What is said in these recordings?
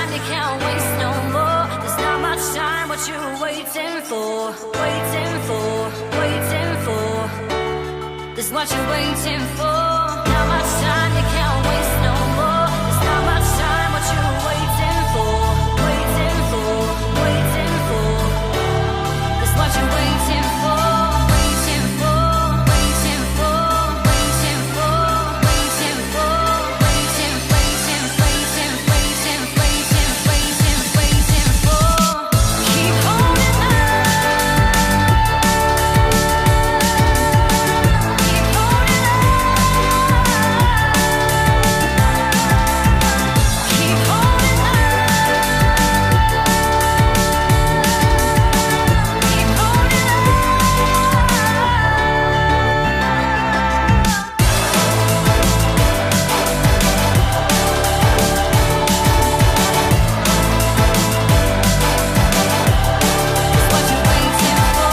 time, you can't waste no more. There's not much time, what you waiting for? Waiting for, waiting for. There's what you're waiting for. Not much time, you can't waste no more. There's not much time, what you waiting for? Waiting for, waiting for. There's what you're waiting for. Waiting for, waiting for, waiting for, waiting for, waiting, waiting, waiting, waiting, waiting, waiting, waiting for. Keep holding on. Keep holding on. Keep holding on. Keep holding on. What you waiting for?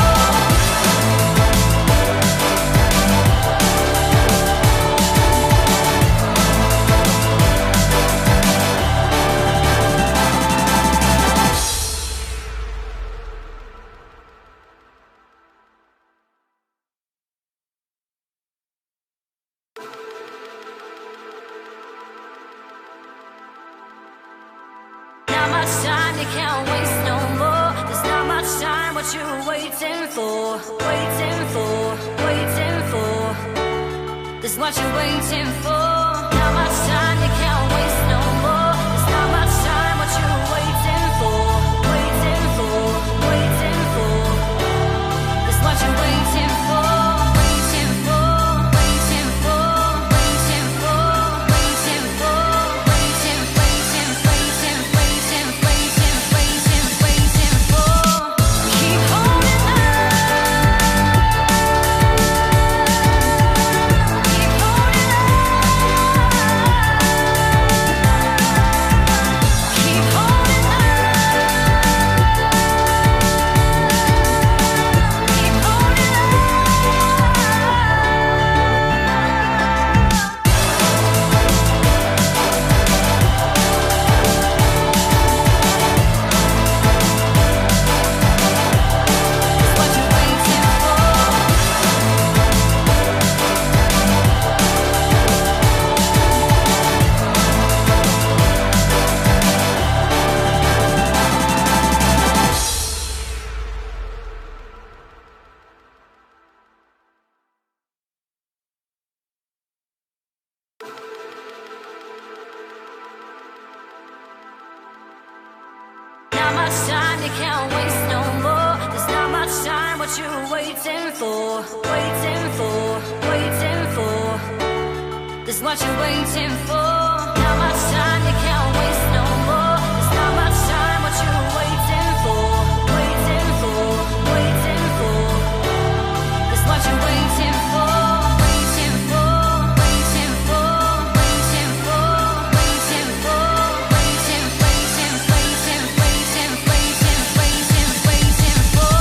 Not much time, you can't waste no more. There's not much time, what you waiting for? Waiting for, waiting for. There's what you're waiting for. Not much time, you can't waste no more. There's not much time, what you waiting for? Waiting for, waiting for. There's what you're waiting for. Waiting for, waiting for, waiting for, waiting for, waiting, waiting, waiting, waiting, waiting, waiting, waiting for. Keep holding on. Keep holding on. Keep holding on. Keep holding on. What you waiting for? Not much time, you can't waste no more. There's not much time, what you waiting for? Waiting for, waiting for. There's what you're waiting for. Not much time, you can't waste no more. There's not much time, what you waiting for? Waiting for, waiting for. There's what you're waiting for. Waiting for, waiting for, waiting for, waiting for, waiting, waiting, waiting, waiting, waiting, waiting, waiting for.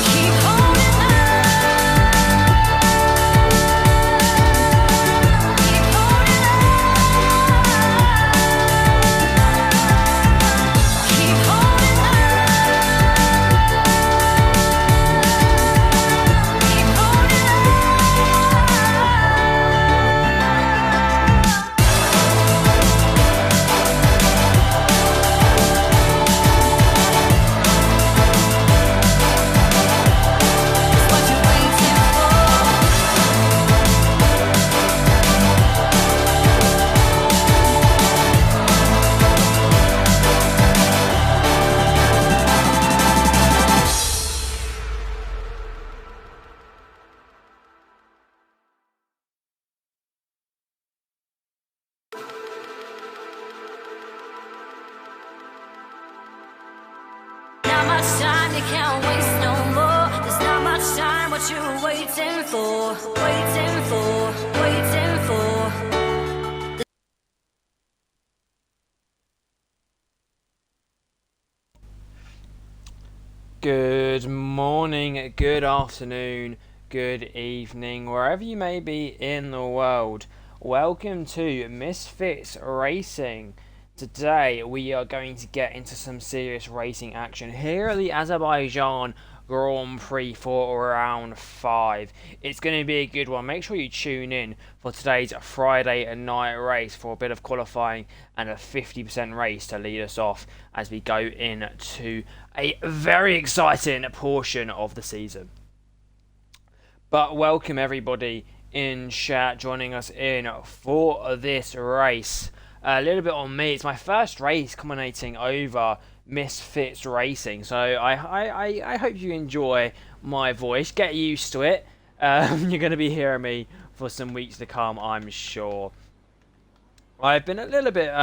Keep holding on. Keep holding on. Keep holding on. Keep holding on. What you waiting for? Not much time, you can't waste no more. There's not much time, what you waiting for? Waiting for, waiting for. Good morning, good afternoon, good evening, wherever you may be in the world. Welcome to Misfits Racing. Today we are going to get into some serious racing action here at the Azerbaijan Grand Prix for round 5. It's going to be a good one. Make sure you tune in for today's Friday night race for a bit of qualifying and a 50% race to lead us off as we go into a very exciting portion of the season. But welcome everybody in chat joining us in for this race. A little bit on me. It's my first race commentating over Misfits Racing, so I hope you enjoy my voice. Get used to it. You're going to be hearing me for some weeks to come, I'm sure. I've been a little bit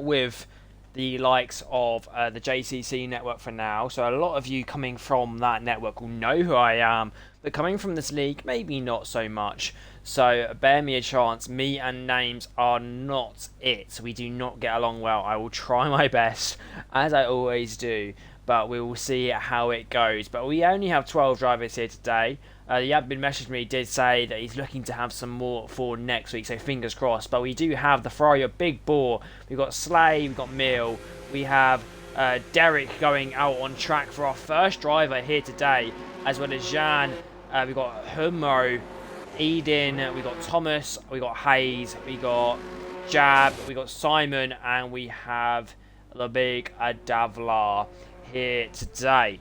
with the likes of the JCC network for now, so a lot of you coming from that network will know who I am, but coming from this league, maybe not so much. So bear me a chance. Me and names are not it. We do not get along well. I will try my best, as I always do, but we will see how it goes. But we only have 12 drivers here today. The admin messaged me, did say that he's looking to have some more for next week, so fingers crossed. But we do have the Ferrari Big Boar. We've got Slay, we've got Mill, we have Derek going out on track for our first driver here today, as well as Jan. We've got Humo, Eden, we got Thomas, we got Hayes, we got Jab, we got Simon, and we have the big Davlar here today.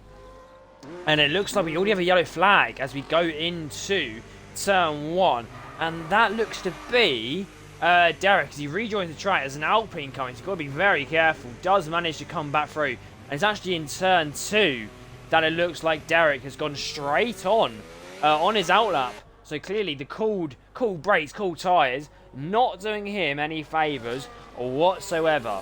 And it looks like we already have a yellow flag as we go into turn 1, and that looks to be Derek as he rejoins the track. There's an Alpine coming, so you've got to be very careful. Does manage to come back through, and it's actually in turn 2 that it looks like Derek has gone straight on his outlap. So clearly the cool brakes, cool tyres, not doing him any favours whatsoever.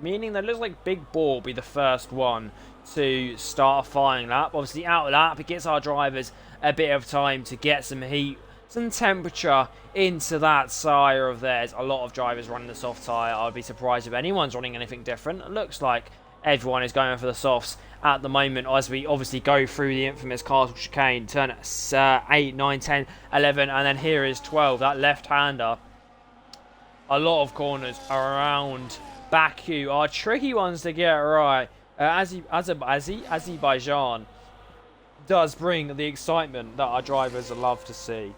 Meaning that it looks like Big Boar will be the first one to start a firing lap. Obviously out of lap, it gives our drivers a bit of time to get some heat, some temperature into that tyre of theirs. A lot of drivers running the soft tyre. I'd be surprised if anyone's running anything different. It looks like everyone is going for the softs at the moment as we obviously go through the infamous castle chicane. Turn 8, 9, 10, 11, and then here is 12. That left-hander. A lot of corners around Baku are tricky ones to get right. Azerbaijan does bring the excitement that our drivers love to see.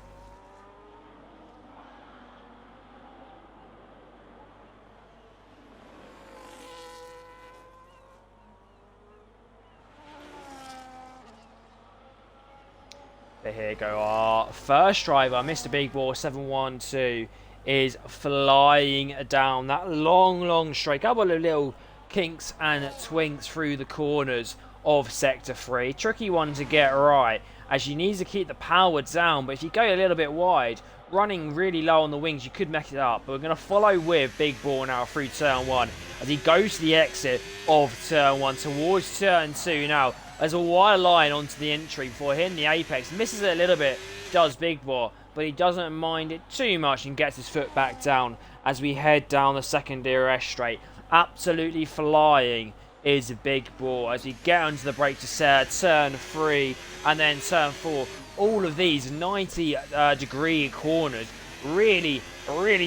But here go our first driver, Mr. Big Boar 712, is flying down that long straight. Couple of little kinks and twinks through the corners of Sector 3. Tricky one to get right, as you need to keep the power down, but if you go a little bit wide, running really low on the wings, you could mess it up. But we're going to follow with Big Boar now through turn 1, as he goes to the exit of turn 1 towards turn 2 now. There's a wide line onto the entry before hitting the apex. Misses it a little bit, does Big Boar, but he doesn't mind it too much and gets his foot back down as we head down the second DRS straight. Absolutely flying is Big Boar as we get onto the brake to turn 3 and then turn 4. All of these 90-degree corners, really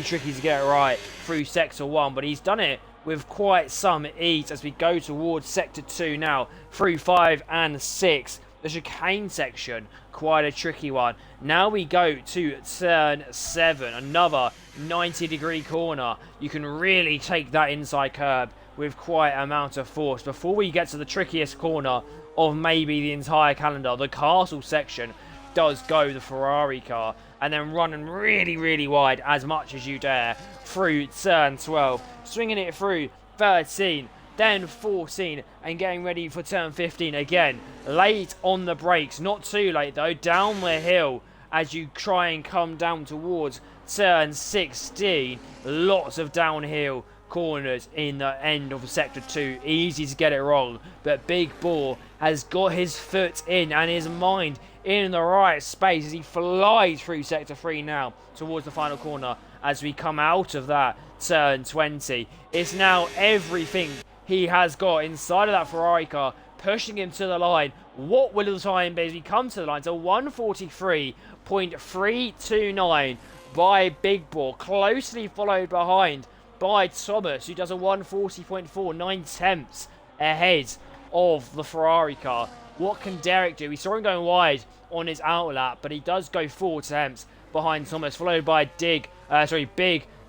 tricky to get right through Sector 1, but he's done it with quite some ease as we go towards Sector 2 now, through 5 and 6. The chicane section, quite a tricky one. Now we go to turn 7, another 90-degree corner. You can really take that inside curb with quite an amount of force. Before we get to the trickiest corner of maybe the entire calendar, the castle section does go the Ferrari car, and then running really wide as much as you dare through turn 12, swinging it through 13, then 14, and getting ready for turn 15 again. Late on the brakes, not too late though, down the hill as you try and come down towards turn 16. Lots of downhill corners in the end of sector 2. Easy to get it wrong, but Big Boar has got his foot in and his mind in the right space as he flies through sector 3 now towards the final corner as we come out of that turn 20. It's now everything he has got inside of that Ferrari car, pushing him to the line. What will the time be as we come to the line? So 143.329 by Big Boar, closely followed behind by Thomas, who does a 140.4, 9/10 ahead of the Ferrari car. What can Derek do? We saw him going wide on his outlap, but he does go 4/10 behind Thomas, followed by Big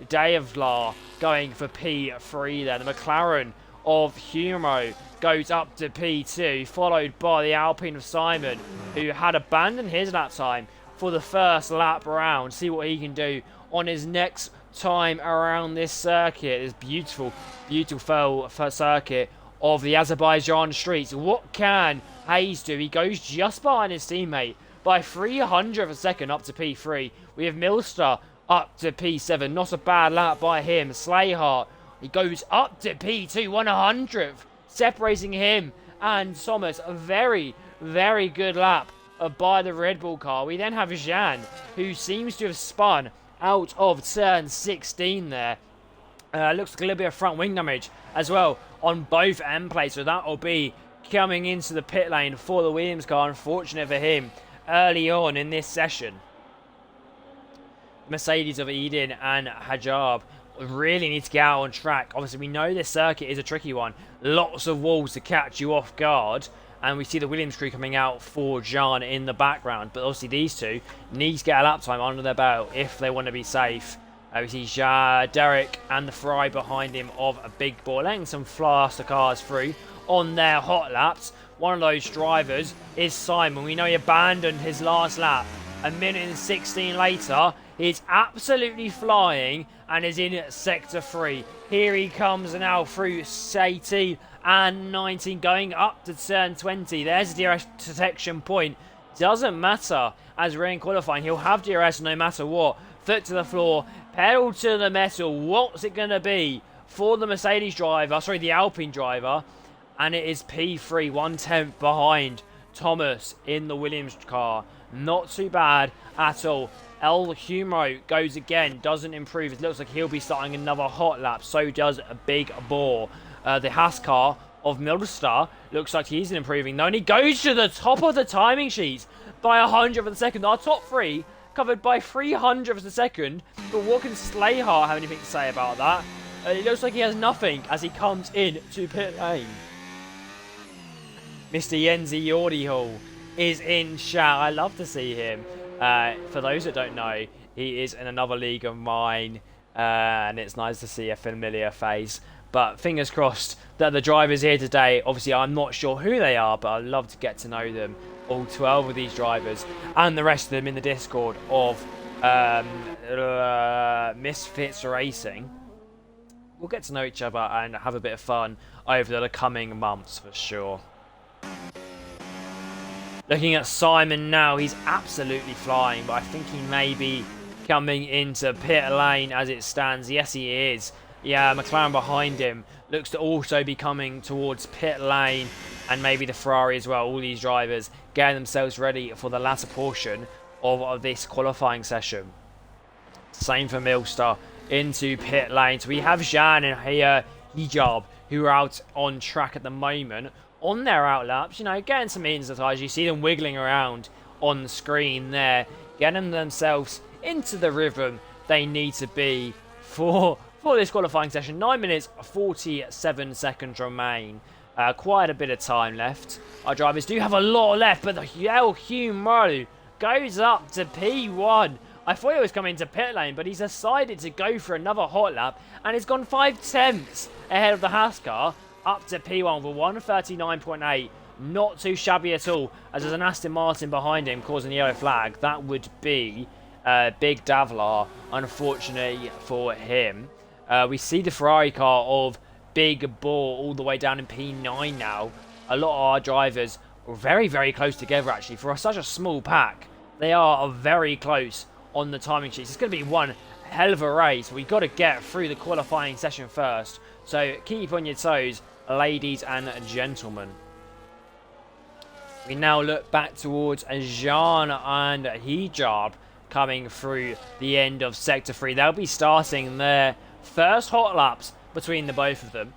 Davlar going for P3 there. The McLaren of Humo goes up to P2, followed by the Alpine of Simon, who had abandoned his lap time for the first lap round. See what he can do on his next time around this circuit, this beautiful circuit of the Azerbaijan streets. What can Hayes do? He goes just behind his teammate by 300 of a second up to P3. We have Milster up to P7. Not a bad lap by him. Slayhart, he goes up to P2, 100th, separating him and Thomas. A very, very good lap by the Red Bull car. We then have Jean, who seems to have spun out of turn 16 there. Looks like a little bit of front wing damage as well on both end plates, so that will be coming into the pit lane for the Williams car. Unfortunate for him early on in this session. Mercedes of Eden and Hajab really need to get out on track. Obviously, we know this circuit is a tricky one. Lots of walls to catch you off guard. And we see the Williams crew coming out for Jean in the background. But obviously, these two need to get a lap time under their belt if they want to be safe. We see Derek and the Ferrari behind him of a big ball, letting some faster cars through on their hot laps. One of those drivers is Simon. We know he abandoned his last lap. A minute and 16 later, he's absolutely flying and is in Sector 3. Here he comes now through 18 and 19, going up to turn 20. There's the DRS detection point. Doesn't matter, as we're in qualifying. He'll have DRS no matter what. Foot to the floor, pedal to the metal. What's it going to be for the Mercedes driver, sorry, the Alpine driver? And it is P3, 1/10 behind Thomas in the Williams car. Not too bad at all. El Humo goes again, doesn't improve. It looks like he'll be starting another hot lap. So does a Big Bore. The Haas car of Milstar looks like he's improving. Though, and he goes to the top of the timing sheets by 100th of a second. Our top three covered by 300th of a second. But what can Slayhart have anything to say about that? It looks like he has nothing as he comes in to pit lane. Mr. Yenzi Yordihall is in chat. I love to see him. For those that don't know, he is in another league of mine, and it's nice to see a familiar face. But fingers crossed that the drivers here today, obviously I'm not sure who they are, but I'd love to get to know them, all 12 of these drivers, and the rest of them in the Discord of Misfits Racing. We'll get to know each other and have a bit of fun over the coming months for sure. Looking at Simon now, he's absolutely flying, but I think he may be coming into pit lane as it stands. Yes, he is. Yeah, McLaren behind him looks to also be coming towards pit lane, and maybe the Ferrari as well. All these drivers getting themselves ready for the latter portion of this qualifying session. Same for Milstar into pit lane. So we have Jean and Hijab, who are out on track at the moment on their outlaps, you know, getting some into the tyres. You see them wiggling around on the screen there, getting themselves into the rhythm they need to be for this qualifying session. 9 minutes 47 seconds remain. Quite a bit of time left. Our drivers do have a lot left, but the El Humo goes up to P1. I thought he was coming to pit lane, but he's decided to go for another hot lap, and he's gone 5/10 ahead of the Haas car, up to P1 with 139.8. Not too shabby at all, as there's an Aston Martin behind him causing the yellow flag. That would be Big Davlar, unfortunately for him. We see the Ferrari car of Big Ball all the way down in P9 now. A lot of our drivers are very, very close together, actually. For such a small pack, they are very close on the timing sheets. It's going to be one hell of a race. We've got to get through the qualifying session first. So keep on your toes, ladies and gentlemen. We now look back towards Jean and Hijab coming through the end of Sector 3. They'll be starting their first hot laps between the both of them.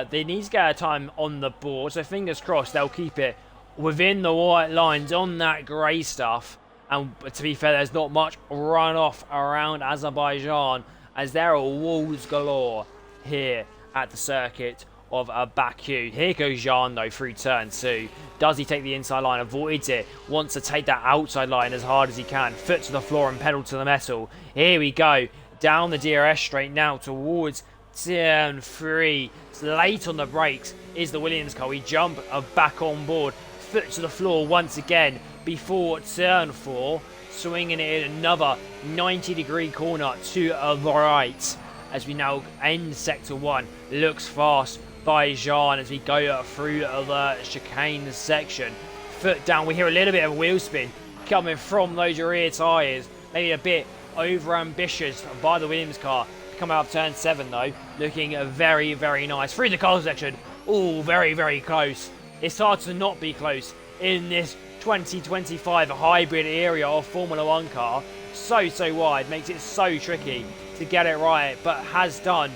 They need to get a time on the board, so fingers crossed they'll keep it within the white lines on that grey stuff. And to be fair, there's not much runoff around Azerbaijan, as there are walls galore here at the circuit of Baku. Here goes Jan though through turn 2. Does he take the inside line? Avoids it. Wants to take that outside line as hard as he can. Foot to the floor and pedal to the metal. Here we go. Down the DRS straight now towards turn 3. It's late on the brakes is the Williams car. We jump back on board. Foot to the floor once again before turn 4. Swinging it in another 90-degree corner to the right. As we now end sector 1. Looks fast by Jean as we go through the chicane section. Foot down. We hear a little bit of wheel spin coming from those rear tyres. Maybe a bit over ambitious by the Williams car. Coming up turn 7 though. Looking very, very nice. Through the car section. Oh, very, very close. It's hard to not be close in this 2025 hybrid area of Formula 1 car. So wide. Makes it so tricky to get it right. But has Jean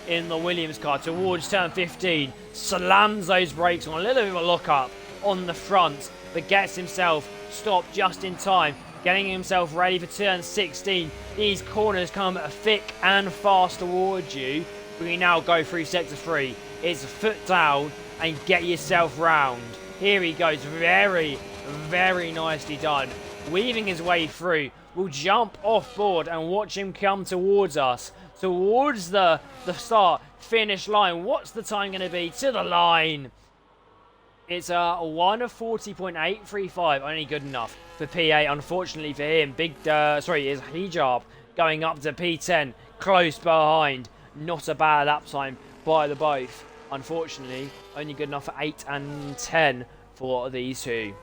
in the Williams car towards turn 15. Slams those brakes on a little bit of a lock up on the front. But gets himself stopped just in time. Getting himself ready for turn 16. These corners come thick and fast towards you. We now go through sector 3. It's foot down and get yourself round. Here he goes. Very, very nicely done. Weaving his way through. We'll jump off board and watch him come towards us. Towards the start finish line. What's the time going to be to the line? It's a 1:40.835, only good enough for P8. Unfortunately for him, is Hijab going up to P10, close behind. Not a bad lap time by the both. Unfortunately, only good enough for 8 and 10 for these two.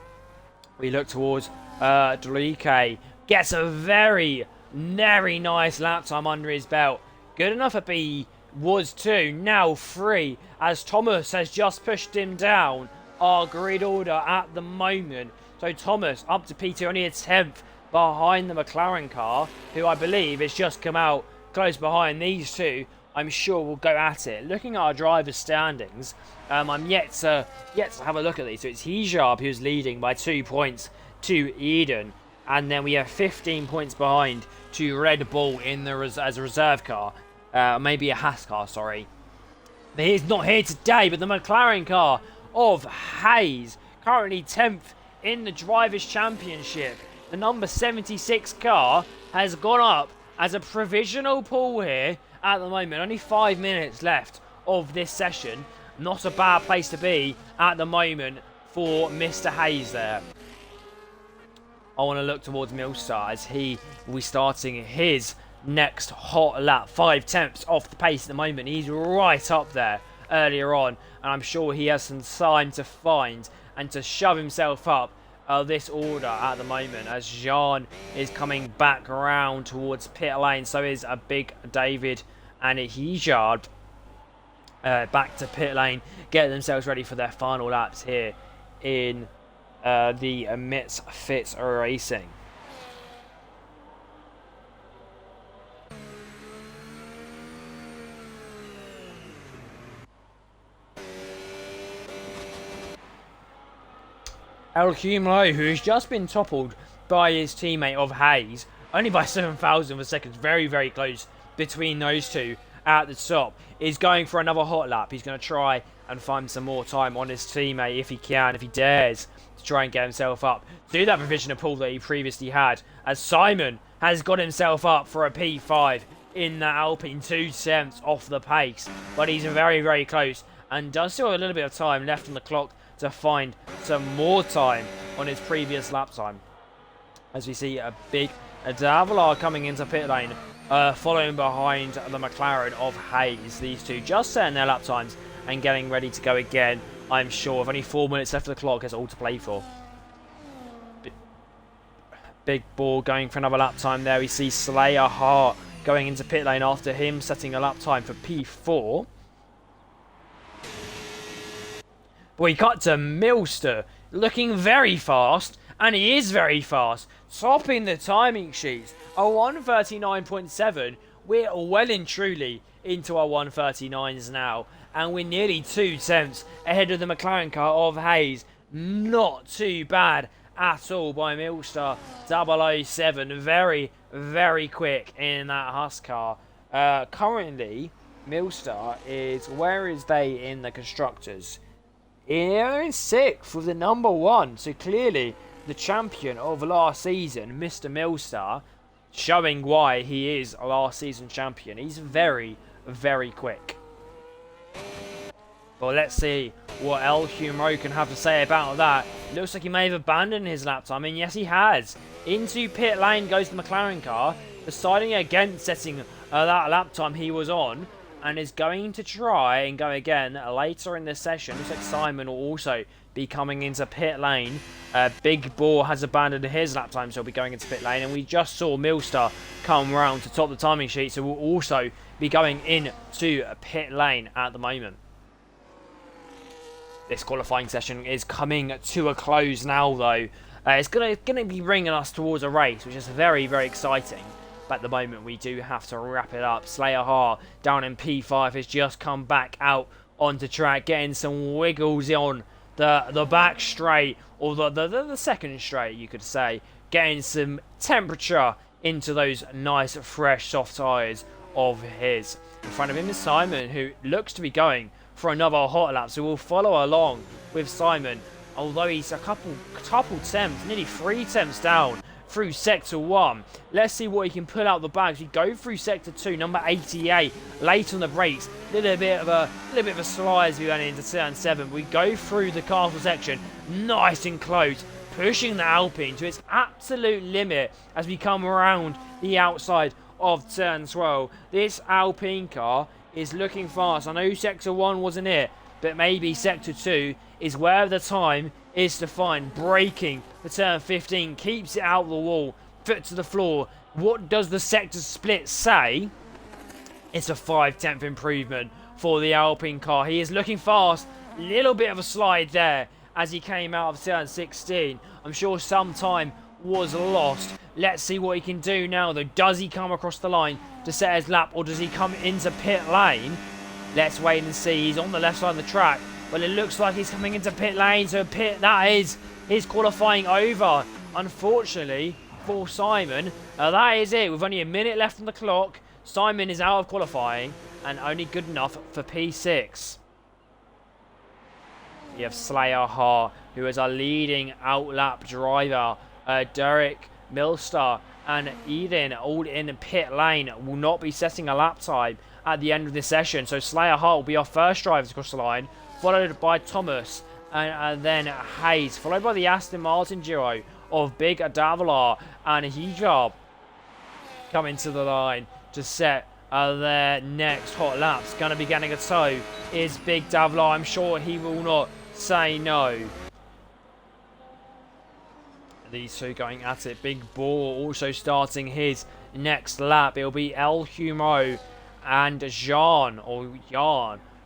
We look towards Drike. Gets a very, very nice lap time under his belt. Good enough for B was 2, now 3, as Thomas has just pushed him down our grid order at the moment. So Thomas up to P2, only a 10th behind the McLaren car, who I believe has just come out close behind these two. I'm sure we'll go at it. Looking at our drivers' standings, I'm yet to have a look at these. So it's Hijab who's leading by 2 points to Eden, and then we have 15 points behind to Red Bull in the as a reserve car, maybe a Haas car, sorry. But he's not here today. But the McLaren car of Hayes, currently 10th in the Drivers' Championship. The number 76 car has gone up as a provisional pool here at the moment. Only 5 minutes left of this session. Not a bad place to be at the moment for Mr. Hayes there. I want to look towards Milstar as he will be starting his next hot lap. 5/10 off the pace at the moment. He's right up there earlier on, and I'm sure he has some time to find and to shove himself up this order at the moment, as Jean is coming back around towards pit lane. So is a Big David and a Hijab back to pit lane, getting themselves ready for their final laps here in the Misfits Racing. El Cumulo, who has just been toppled by his teammate of Hayes, only by 7,000 of seconds, very, very close between those two at the top, is going for another hot lap. He's going to try and find some more time on his teammate if he can, if he dares, to try and get himself up to that provisional pool that he previously had, as Simon has got himself up for a P5 in the Alpine, 2/10 off the pace, but he's very, very close and does still have a little bit of time left on the clock to find some more time on his previous lap time. As we see a big Davila coming into pit lane, following behind the McLaren of Hayes. These two just setting their lap times and getting ready to go again, I'm sure. With only 4 minutes left of the clock, it's all to play for. Big Ball going for another lap time there. We see Slayer Hart going into pit lane after him setting a lap time for P4. We cut to Milster, looking very fast, and he is very fast, topping the timing sheets. A 1:39.7. We're well and truly into our 1:39s now, and we're nearly 2/10 ahead of the McLaren car of Hayes. Not too bad at all by Milster 007. Very, very quick in that Husk car. Currently, Milstar is, where is they in the constructors? They're in 6th with the number 1. So clearly, the champion of last season, Mr. Milstar, showing why he is a last season champion. He's very, very quick. But let's see what El Humro can have to say about that. Looks like he may have abandoned his lap time. And yes, he has. Into pit lane goes the McLaren car, deciding against setting that lap time he was on, and is going to try and go again later in this session. Looks like Simon will also be coming into pit lane. Big Ball has abandoned his lap time, so he'll be going into pit lane. And we just saw Milstar come round to top the timing sheet, so we'll also be going into pit lane at the moment. This qualifying session is coming to a close now, though. It's gonna be bringing us towards a race, which is very, very exciting. But at the moment, we do have to wrap it up. Slayer Hart down in P5 has just come back out onto track, getting some wiggles on the back straight, or the second straight, you could say. Getting some temperature into those nice, fresh, soft tyres of his. In front of him is Simon, who looks to be going for another hot lap, so we'll follow along with Simon, although he's a couple temps, nearly 3 temps down through sector 1. Let's see what he can pull out the bags. We go through sector 2, number 88, late on the brakes, little bit of a slide as we went into turn 7. We go through the castle section, nice and close, pushing the Alpine to its absolute limit as we come around the outside of turn 12. This Alpine car is looking fast. I know sector 1 wasn't it, but maybe sector 2 is where the time is to find. Braking for turn 15, keeps it out the wall, foot to the floor. What does the sector split say? It's a 5/10 improvement for the Alpine car. He is looking fast. Little bit of a slide there as he came out of turn 16. I'm sure some time was lost. Let's see what he can do now, though. Does he come across the line to set his lap, or does he come into pit lane? Let's wait and see. He's on the left side of the track. Well, it looks like he's coming into pit lane, so that is his qualifying over, unfortunately, for Simon. That is it. With only a minute left on the clock, Simon is out of qualifying and only good enough for P6. You have Slayer Hart, who is our leading outlap driver. Derek, Milstar and Eden all in pit lane will not be setting a lap time at the end of this session. So Slayer Hart will be our first driver to cross the line, followed by Thomas and then Hayes, followed by the Aston Martin duo of Big Davila and Hijab coming to the line to set their next hot laps. Going to be getting a tow is Big Davila. I'm sure he will not say no. These two going at it. Big Ball also starting his next lap. It'll be El Humo and Jan,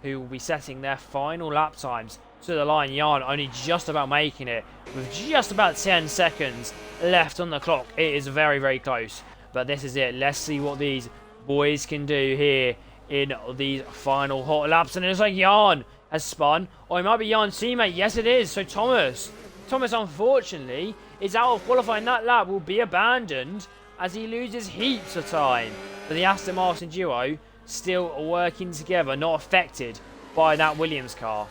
who will be setting their final lap times to the line. Jan only just about making it with just about 10 seconds left on the clock. It is very, very close. But this is it. Let's see what these boys can do here in these final hot laps. And it looks like Jan has spun. Or it might be Jan's teammate. Yes, it is. So Thomas, unfortunately, is out of qualifying. That lap will be abandoned as he loses heaps of time. But the Aston Martin duo still working together, not affected by that Williams car.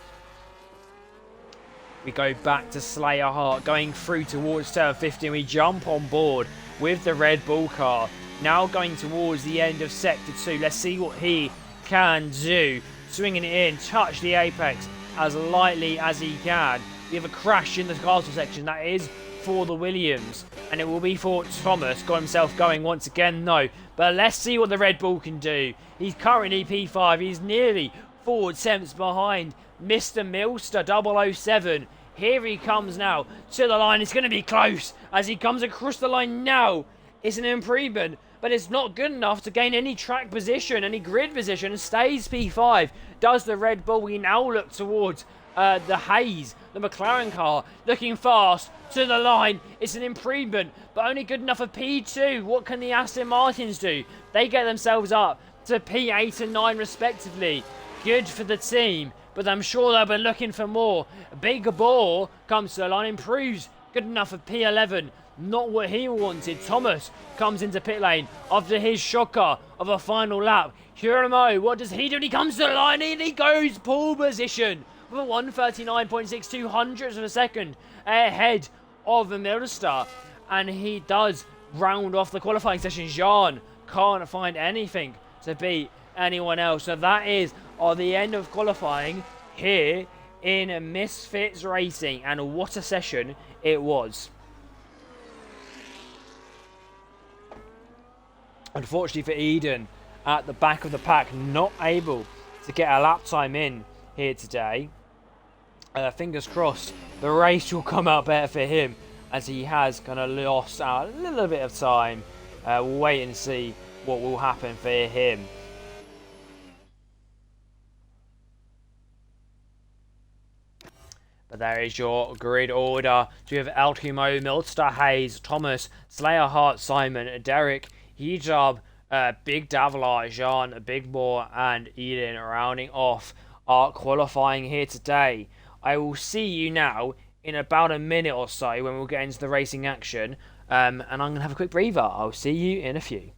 We go back to Slayer Hart, going through towards turn 15. We jump on board with the Red Bull car. Now going towards the end of sector 2. Let's see what he can do. Swinging it in, touch the apex as lightly as he can. We have a crash in the castle section. That is for the Williams, and it will be for Thomas. Got himself going once again, no. But let's see what the Red Bull can do. He's currently P5. He's nearly 4 attempts behind Mr. Milster 007. Here he comes now to the line. It's going to be close as he comes across the line now. It's an improvement, but it's not good enough to gain any track position, any grid position, and stays P5. Does the Red Bull. We now look towards the Hayes, the McLaren car, looking fast to the line. It's an improvement, but only good enough for P2. What can the Aston Martins do? They get themselves up to P8 and 9 respectively. Good for the team, but I'm sure they'll be looking for more. Big Ball comes to the line, improves, good enough for P11. not what he wanted. Thomas comes into pit lane after his shocker of a final lap. Hiromo, what does he do? He comes to the line and he goes pole position with a 139.62 hundredths of a second ahead of the Middlestar. And he does round off the qualifying session. Jean can't find anything to beat anyone else. So that is the end of qualifying here in Misfits Racing. And what a session it was. Unfortunately for Eden, at the back of the pack, not able to get a lap time in here today. Fingers crossed the race will come out better for him, as he has kind of lost out a little bit of time. We'll wait and see what will happen for him. But there is your grid order. So we have Eltumo, Milster, Hayes, Thomas, Slayer, Hart, Simon, Derek, Hijab, Big Davila, Jean, Big Moore, and Eden rounding off our qualifying here today. I will see you now in about a minute or so when we'll get into the racing action. And I'm going to have a quick breather. I'll see you in a few.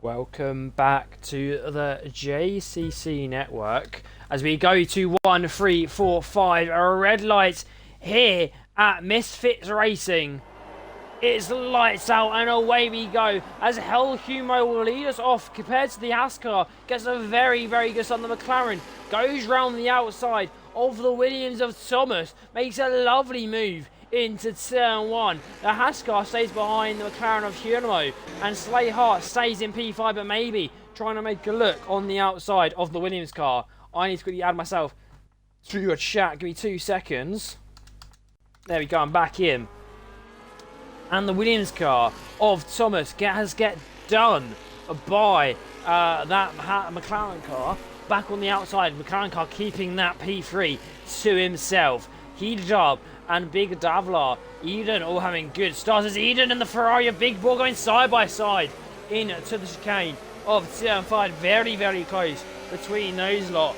Welcome back to the JCC network as we go to 1, 3, 4, 5 red lights here at Misfits Racing. It's lights out and away we go as Hell Humo will lead us off compared to the Ascar. Gets a very, very good start on the McLaren. Goes round the outside of the Williams of Thomas. Makes a lovely move into turn 1. The Haskar stays behind the McLaren of Humo. And Slay Hart stays in P5 but maybe trying to make a look on the outside of the Williams car. I need to quickly add myself through your chat. Give me 2 seconds. There we go, I'm back in. And the Williams car of Thomas has get done by that McLaren car back on the outside. McLaren car keeping that P3 to himself. Heated up and Big Davlar, Eden all having good starts as Eden and the Ferrari of Big Ball going side by side into the chicane of turn 5. Very, very close between those lot,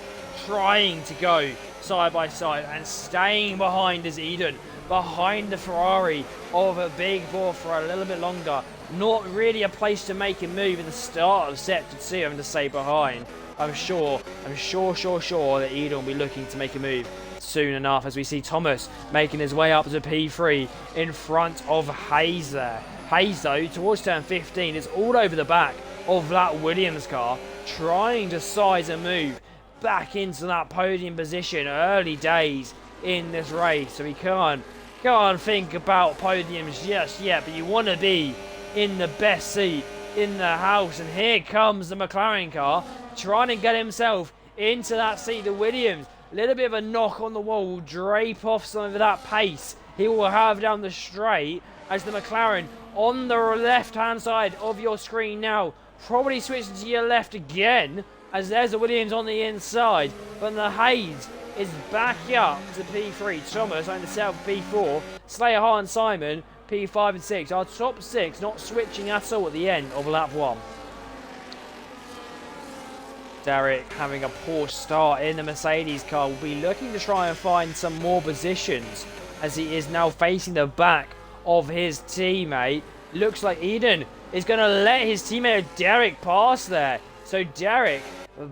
trying to go side by side and staying behind as Eden. Behind the Ferrari of a Big Ball for a little bit longer. Not really a place to make a move in the start of sector 2, having to stay behind. I'm sure that Eden will be looking to make a move soon enough as we see Thomas making his way up to P3 in front of Hayes there. Hayes though, towards turn 15, is all over the back of that Williams car, trying to size a move back into that podium position. Early days in this race, so we can't think about podiums just yet, but you want to be in the best seat in the house. And here comes the McLaren car trying to get himself into that seat. The Williams, a little bit of a knock on the wall, will drape off some of that pace he will have down the straight as the McLaren on the left hand side of your screen now probably switching to your left again as there's the Williams on the inside, but the Hayes is back up to P3. Thomas on the south P4. Slayer, Hart and Simon P5 and 6. Our top 6 not switching at all at the end of lap 1. Derek having a poor start in the Mercedes car will be looking to try and find some more positions as he is now facing the back of his teammate. Looks like Eden is going to let his teammate Derek pass there. So Derek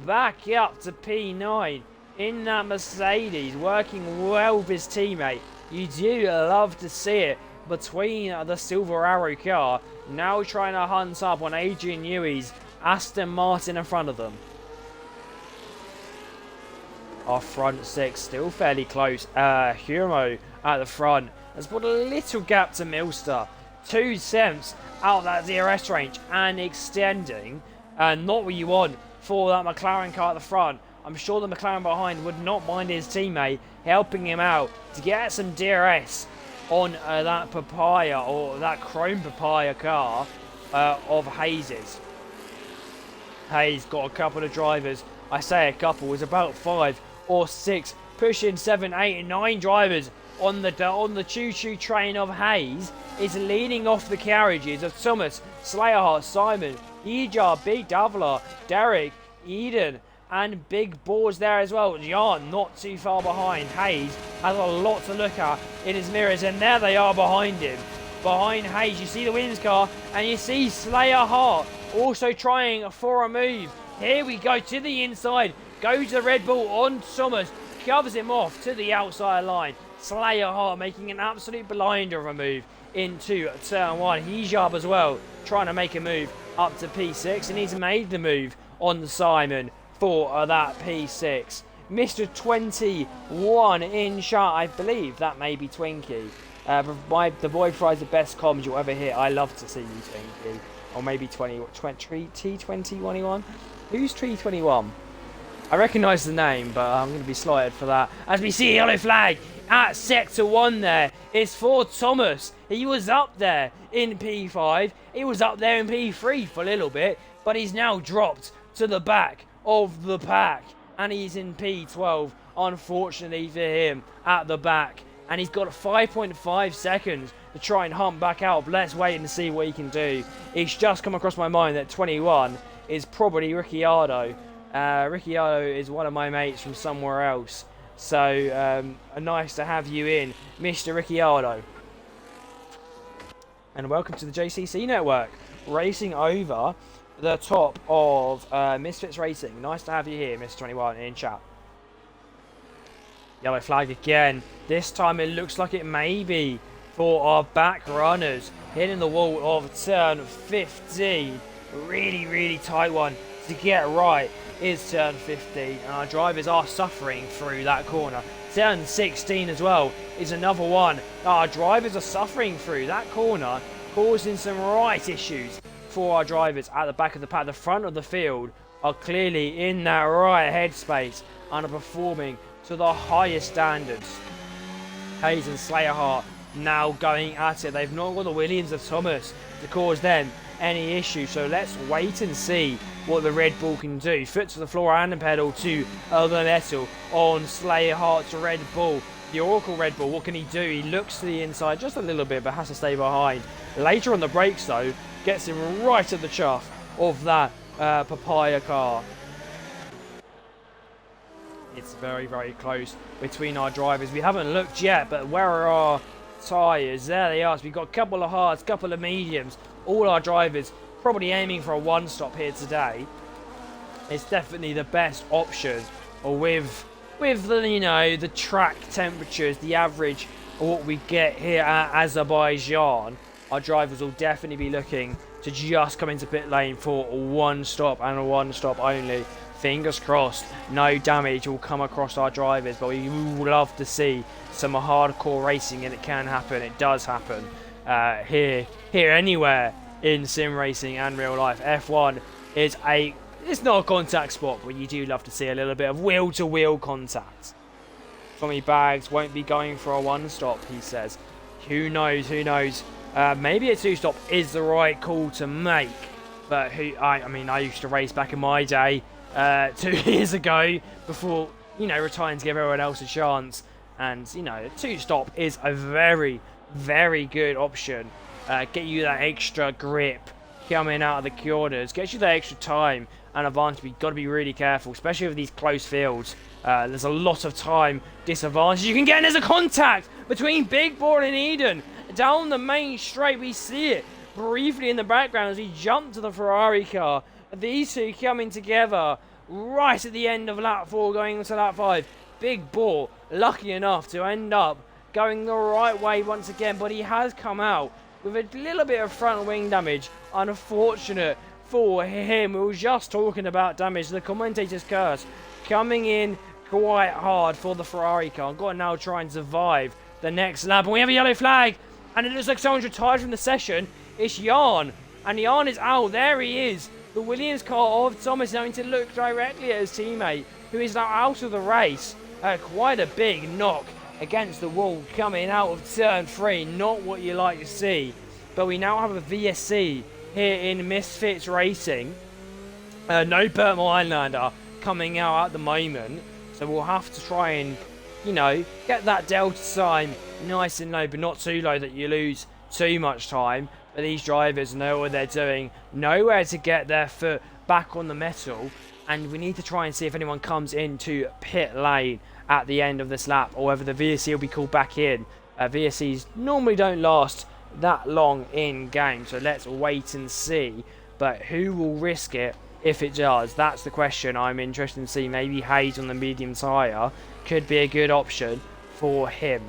back up to P9 in that Mercedes, working well with his teammate. You do love to see it between the Silver Arrow car, now trying to hunt up on Adrian Newey's Aston Martin in front of them. Our front 6 still fairly close. Humo at the front has put a little gap to Milster. 2 cents out of that DRS range and extending. Not what you want for that McLaren car at the front. I'm sure the McLaren behind would not mind his teammate helping him out to get some DRS on that Papaya or that Chrome Papaya car of Hayes's. Hayes got a couple of drivers. I say a couple, it's about 5 or 6, pushing 7, 8 and 9 drivers on the choo-choo train of Hayes. Is leading off the carriages of Thomas, Slayerhart, Simon, Ejar, Big Davlar, Derek, Eden and Big Boards there as well. Jan not too far behind. Hayes has a lot to look at in his mirrors, and there they are behind him. Behind Hayes, you see the Williams car, and you see Slayer Hart also trying for a move. Here we go to the inside. Goes the Red Bull on Thomas, covers him off to the outside line. Slayer Hart making an absolute blinder of a move into turn 1. Hijab as well, trying to make a move up to P6, and he's made the move on Simon for that P6. Mr. 21 in shot, I believe that may be Twinkie. The boy fries the best comms you'll ever hear. I love to see you, Twinkie. Or maybe T21. Who's T21? I recognise the name, but I'm going to be slighted for that. As we see yellow flag at sector 1 there is for Thomas. He was up there in P5. He was up there in P3 for a little bit, but he's now dropped to the back of the pack. And he's in P12, unfortunately for him, at the back. And he's got 5.5 seconds to try and hunt back out. But let's wait and see what he can do. It's just come across my mind that 21 is probably Ricciardo. Ricciardo is one of my mates from somewhere else. So, nice to have you in, Mr. Ricciardo. And welcome to the JCC network. Racing over the top of Misfits Racing. Nice to have you here, Mr. 21, in chat. Yellow flag again. This time it looks like it may be for our back runners. Hitting the wall of turn 15. Really, really tight one to get right is turn 15. And our drivers are suffering through that corner. Turn 16 as well is another one. Our drivers are suffering through that corner, causing some right issues for our drivers at the back of the pack. The front of the field are clearly in that right headspace, underperforming to the highest standards. Hayes and Slayerheart now going at it. They've not got the Williams of Thomas to cause them any issue, so let's wait and see what the Red Bull can do. Foot to the floor and the pedal to the metal on Slayerheart's Red Bull. The Oracle Red Bull, what can he do? He looks to the inside just a little bit, but has to stay behind. Later on the brakes though, gets him right at the chuff of that papaya car. It's very, very close between our drivers. We haven't looked yet, but where are our tyres? There they are. So we've got a couple of hards, couple of mediums. All our drivers probably aiming for a one-stop here today. It's definitely the best option with the, you know, the track temperatures, the average of what we get here at Azerbaijan. Our drivers will definitely be looking to just come into pit lane for one stop and a one stop only. Fingers crossed, no damage will come across our drivers, but we would love to see some hardcore racing, and it can happen. It does happen here anywhere in sim racing and real life. F1 is it's not a contact spot, but you do love to see a little bit of wheel-to-wheel contact. Tommy Bags won't be going for a one-stop, he says. Who knows? Who knows? Maybe a two-stop is the right call to make, but I mean, I used to race back in my day. 2 years ago, before, you know, retiring to give everyone else a chance, and, you know, a two-stop is a very, very good option. Get you that extra grip coming out of the corners, gets you that extra time and advantage. We've got to be really careful, especially with these close fields. There's a lot of time disadvantage you can get, and there's a contact between Big Ball and Eden down the main straight. We see it briefly in the background as we jump to the Ferrari car. These two coming together right at the end of lap 4 going into lap 5. Big Ball lucky enough to end up going the right way once again, but he has come out with a little bit of front wing damage. Unfortunate for him. We were just talking about damage. The commentator's curse coming in quite hard for the Ferrari car. Got to now try and survive the next lap. And we have a yellow flag, and it looks like someone's retired from the session. It's Jan, and Jan is out. There he is. The Williams car of Thomas having to look directly at his teammate, who is now out of the race. Quite a big knock against the wall coming out of turn 3. Not what you like to see. But we now have a VSC here in Misfits Racing. No Burt Meinlander coming out at the moment. So we'll have to try and, you know, get that delta time nice and low, but not too low that you lose too much time. But these drivers know what they're doing, know where to get their foot back on the metal, and we need to try and see if anyone comes into pit lane at the end of this lap, or whether the VSC will be called back in. VSCs normally don't last that long in game, so let's wait and see. But who will risk it if it does? That's the question I'm interested in seeing. Maybe Hayes on the medium tyre could be a good option for him.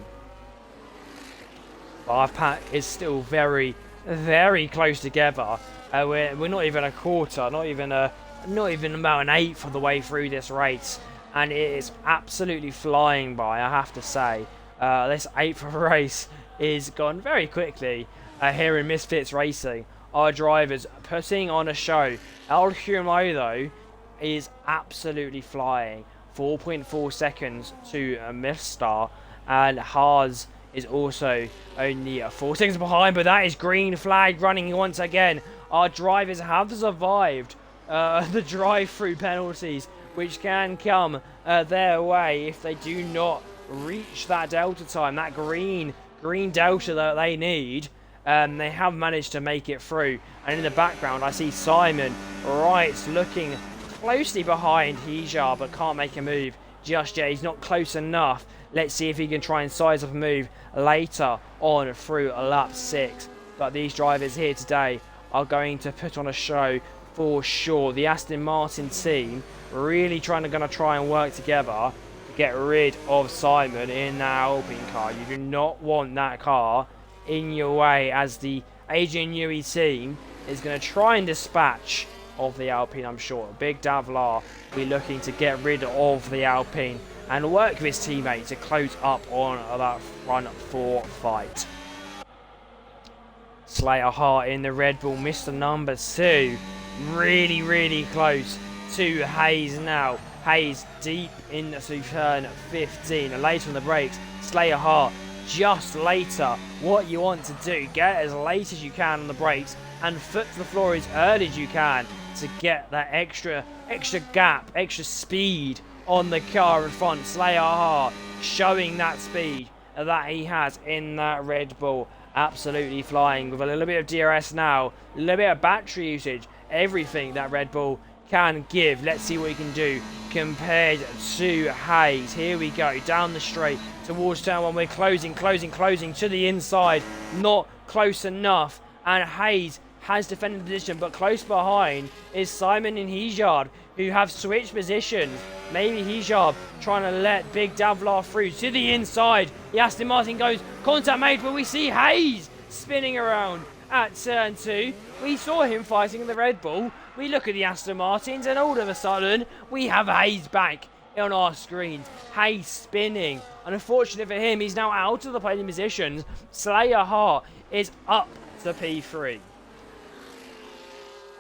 Our pack is still very, very close together. We're not even a quarter, not even about an eighth of the way through this race, and it is absolutely flying by, I have to say. This eighth of a race is gone very quickly here in Misfits Racing. Our drivers putting on a show. El Humo, though, is absolutely flying. 4.4 seconds to Mistar, and Haas is also only 4 seconds behind, but that is green flag running once again. Our drivers have survived the drive-through penalties, which can come their way if they do not reach that delta time, that green delta that they need. They have managed to make it through, and in the background I see Simon Wright looking closely behind Hijar, but can't make a move just yet. He's not close enough. Let's see if he can try and size up a move later on through lap 6. But these drivers here today are going to put on a show for sure. The Aston Martin team really gonna try and work together to get rid of Simon in that Alpine car. You do not want that car in your way, as the Adrian Newey team is going to try and dispatch of the Alpine, I'm sure. Big Davlar will be looking to get rid of the Alpine and work with his teammate to close up on that front four fight. Slater Hart in the Red Bull, Mr. Number 2. Really close to Hayes now. Hayes deep into turn 15. And later on the brakes, Slater Hart just later. What you want to do, get as late as you can on the brakes and foot to the floor as early as you can to get that extra gap, extra speed on the car in front. Slater Hart showing that speed that he has in that Red Bull. Absolutely flying with a little bit of DRS now, a little bit of battery usage, everything that Red Bull can give. Let's see what he can do compared to Hayes. Here we go, down the straight towards turn 1. We're closing to the inside. Not close enough. And Hayes has defended the position, but close behind is Simon and Hijab, who have switched positions. Maybe Hijab trying to let Big Davlar through to the inside. The Aston Martin goes, contact made, but we see Hayes spinning around at turn 2. We saw him fighting in the Red Bull. We look at the Aston Martins, and all of a sudden, we have Hayes back on our screens. Hayes spinning. And unfortunately for him, he's now out of the podium positions. Slater Hart is up to P3.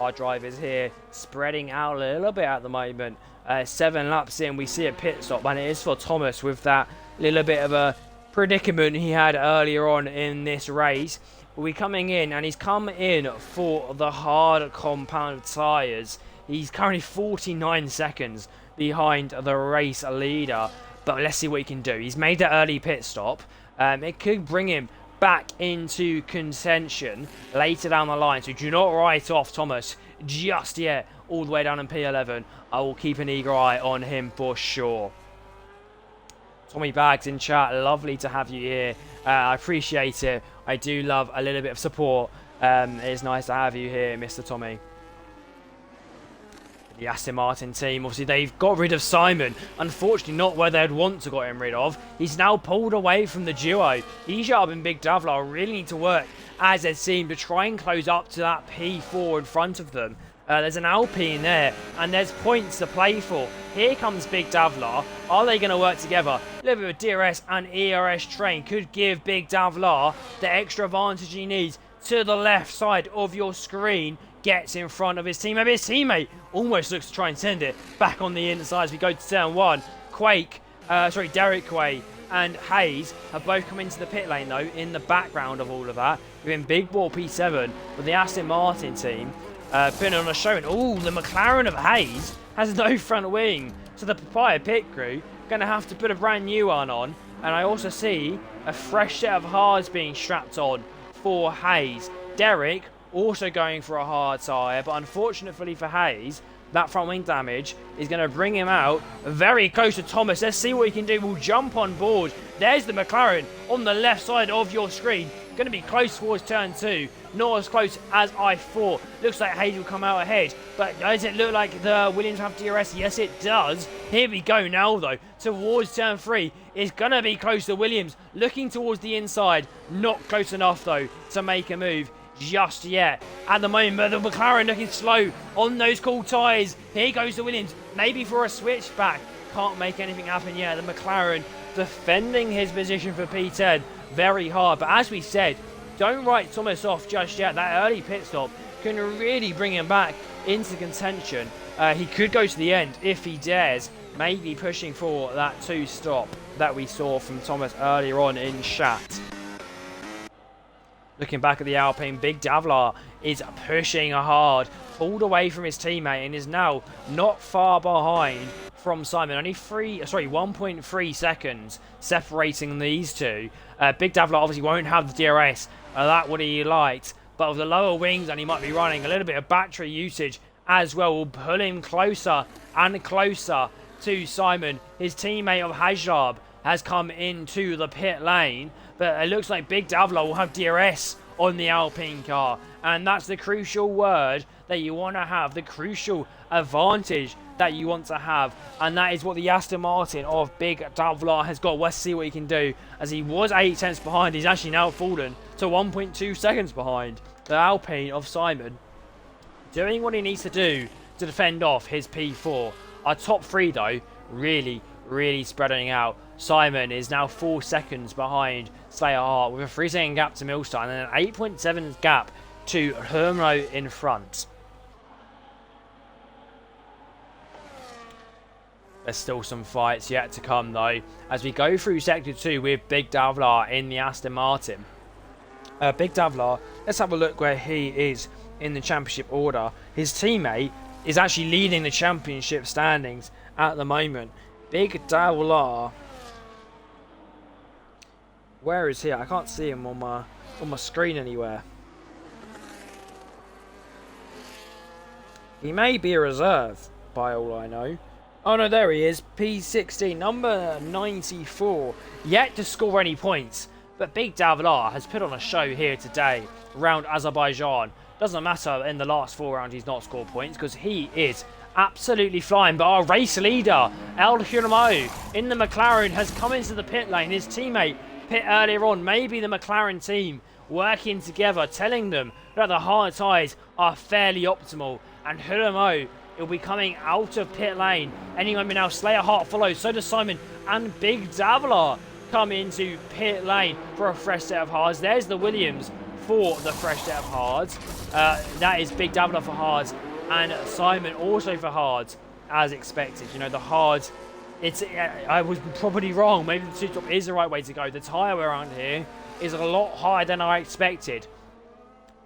Our drivers here spreading out a little bit at the moment. 7 laps in, we see a pit stop, and it is for Thomas with that little bit of a predicament he had earlier on in this race. We're coming in, and he's come in for the hard compound tyres. He's currently 49 seconds behind the race leader, but let's see what he can do. He's made that early pit stop. It could bring him back into contention later down the line, so do not write off Thomas just yet all the way down in P11. I will keep an eager eye on him for sure. Tommy Bags in chat, lovely to have you here. I appreciate it. I do love a little bit of support. It's nice to have you here, Mr. Tommy. The Aston Martin team, obviously they've got rid of Simon. Unfortunately not where they'd want to got him rid of. He's now pulled away from the duo. Hijab and Big Davlar really need to work as a team to try and close up to that P4 in front of them. There's an Alpine there, and there's points to play for. Here comes Big Davlar. Are they going to work together? A little bit of DRS and ERS train could give Big Davlar the extra advantage he needs. To the left side of your screen, gets in front of his teammate. His teammate almost looks to try and send it back on the inside as we go to turn 1. Derek Quay and Hayes have both come into the pit lane though in the background of all of that. We're in Big Ball P7 with the Aston Martin team putting on a show. And the McLaren of Hayes has no front wing, so the Papaya pit crew going to have to put a brand new one on. And I also see a fresh set of hards being strapped on for Hayes. Derek also going for a hard tyre, but unfortunately for Hayes, that front wing damage is going to bring him out very close to Thomas. Let's see what he can do. We'll jump on board. There's the McLaren on the left side of your screen. Going to be close towards turn 2. Not as close as I thought. Looks like Hayes will come out ahead. But does it look like the Williams have DRS? Yes, it does. Here we go now, though. Towards turn 3. It's going to be close to Williams. Looking towards the inside. Not close enough, though, to make a move just yet. At the moment, the McLaren looking slow on those cool tyres. Here goes the Williams. Maybe for a switchback. Can't make anything happen yet. The McLaren defending his position for P10 very hard. But as we said, don't write Thomas off just yet. That early pit stop can really bring him back into contention. He could go to the end if he dares. Maybe pushing for that 2 stop that we saw from Thomas earlier on in chat. Looking back at the Alpine, Big Davlar is pushing hard, pulled away from his teammate, and is now not far behind from Simon. Only 1.3 seconds separating these two. Big Davlar obviously won't have the DRS. That what he liked, but with the lower wings, and he might be running a little bit of battery usage as well, will pull him closer and closer to Simon. His teammate of Hajab has come into the pit lane, but it looks like Big Davlar will have DRS on the Alpine car, and that's the crucial word that you want to have, the crucial advantage that you want to have, and that is what the Aston Martin of Big Davlar has got. Let's see what he can do, as he was 8 tenths behind. He's actually now fallen to 1.2 seconds behind the Alpine of Simon, doing what he needs to do to defend off his P4. Our top three, though, really spreading out. Simon is now 4 seconds behind Slayer Hart, with a 3-second gap to Milstar and an 8.7 gap to Hermo in front. There's still some fights yet to come, though, as we go through Sector 2 with Big Davlar in the Aston Martin. Big Davlar, let's have a look where he is in the championship order. His teammate is actually leading the championship standings at the moment. Big Davlar, where is he? I can't see him on my screen anywhere. He may be a reserve, by all I know. Oh no, there he is. P16, number 94. Yet to score any points. But Big Davlar has put on a show here today around Azerbaijan. Doesn't matter in the last 4 rounds he's not scored points, because he is absolutely flying. But our race leader, El Hiramo, in the McLaren, has come into the pit lane. His teammate pit earlier on. Maybe the McLaren team working together, telling them that the hard tyres are fairly optimal. And Hiramo will be coming out of pit lane any moment now. Slayer Hart follows, so does Simon, and Big Davlar come into pit lane for a fresh set of hards. There's the Williams for the fresh set of hards. That is Big Davlar for hards, and Simon also for hards, as expected. You know, the hards, I was probably wrong. Maybe the two-top is the right way to go. The tyre around here is a lot higher than I expected.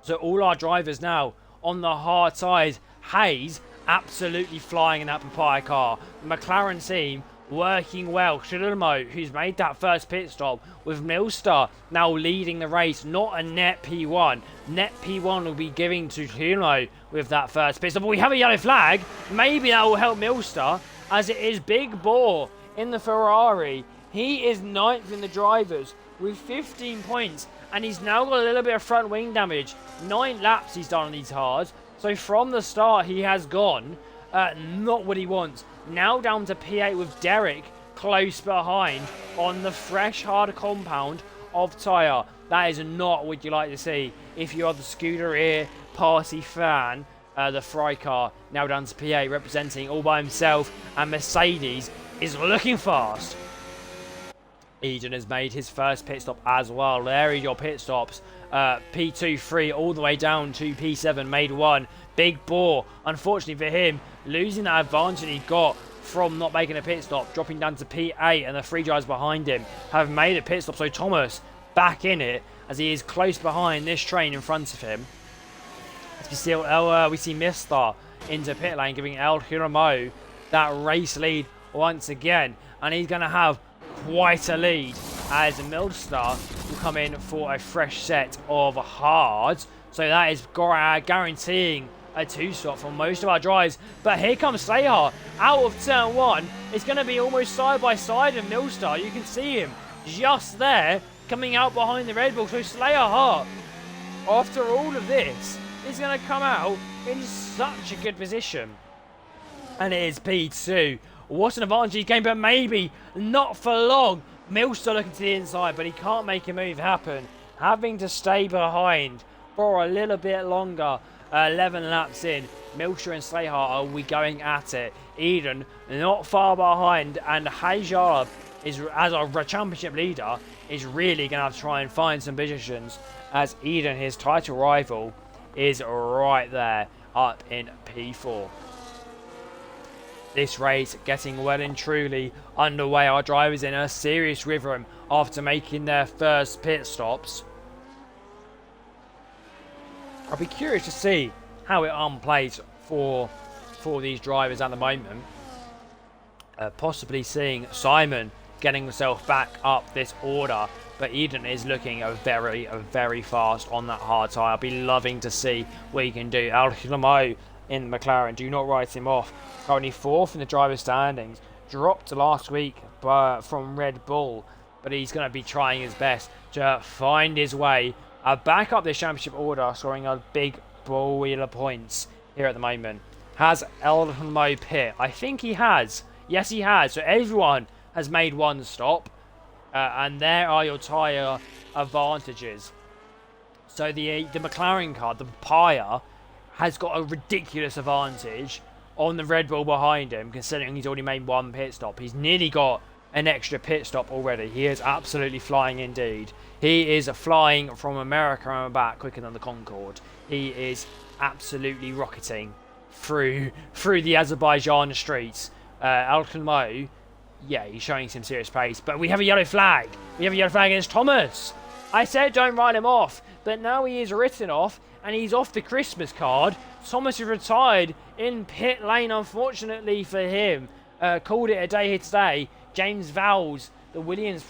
So all our drivers now on the hard tyres. Hayes absolutely flying in that papaya car. The McLaren team working well. Shirimo, who's made that first pit stop, with Milstar now leading the race. Not a net P1. Net P1 will be giving to Shirimo with that first pit stop. But we have a yellow flag. Maybe that will help Milstar, as it is Big Boar in the Ferrari. He is 9th in the drivers with 15 points, and he's now got a little bit of front wing damage. 9 laps he's done on these hards. So from the start, he has gone not what he wants. Now down to P8 with Derek close behind on the fresh hard compound of tyre. That is not what you like to see if you are the Scuderia party fan. The Fry car now down to P8, representing all by himself, and Mercedes is looking fast. Eden has made his first pit stop as well. There are your pit stops. P2, 3, all the way down to P7, made 1. Big Boar, unfortunately for him, losing that advantage he got from not making a pit stop, dropping down to P8, and the 3 drivers behind him have made a pit stop. So Thomas back in it, as he is close behind this train in front of him. As we see Mistar into pit lane, giving El Hiramo that race lead once again, and he's going to have quite a lead, as Milstar will come in for a fresh set of hards. So that is guaranteeing a 2-stop for most of our drives. But here comes Slayer out of turn 1. It's going to be almost side by side of Milstar. You can see him just there coming out behind the Red Bull. So Slayer Hart, after all of this, is going to come out in such a good position. And it is P2. What an advantage he gained, but maybe not for long. Milstar looking to the inside, but he can't make a move happen, having to stay behind for a little bit longer. 11 laps in, Milstar and Slayer are we going at it. Eden not far behind, and Hajar is, as our championship leader, is really going to have to try and find some positions, as Eden, his title rival, is right there up in P4. This race getting well and truly underway. Our drivers in a serious rhythm after making their first pit stops. I'll be curious to see how it unplays for these drivers at the moment. Possibly seeing Simon getting himself back up this order, but Eden is looking very fast on that hard tyre. I'll be loving to see what he can do. Al Hilamo in McLaren, do not write him off. Currently 4th in the driver's standings. Dropped last week from Red Bull, but he's going to be trying his best to find his way back up this championship order, scoring a big bowl of points here at the moment. Has Elmo pit? I think he has. Yes, he has. So everyone has made one stop. And there are your tyre advantages. So the McLaren car, the Papaya, has got a ridiculous advantage on the Red Bull behind him, considering he's already made one pit stop. He's nearly got an extra pit stop already. He is absolutely flying indeed. He is flying from America and back quicker than the Concorde. He is absolutely rocketing through the Azerbaijan streets. Alcalmo, yeah, he's showing some serious pace. But we have a yellow flag. We have a yellow flag against Thomas. I said don't write him off, but now he is written off, and he's off the Christmas card. Thomas is retired in pit lane, unfortunately for him. Called it a day here today. James Vowles, the Williams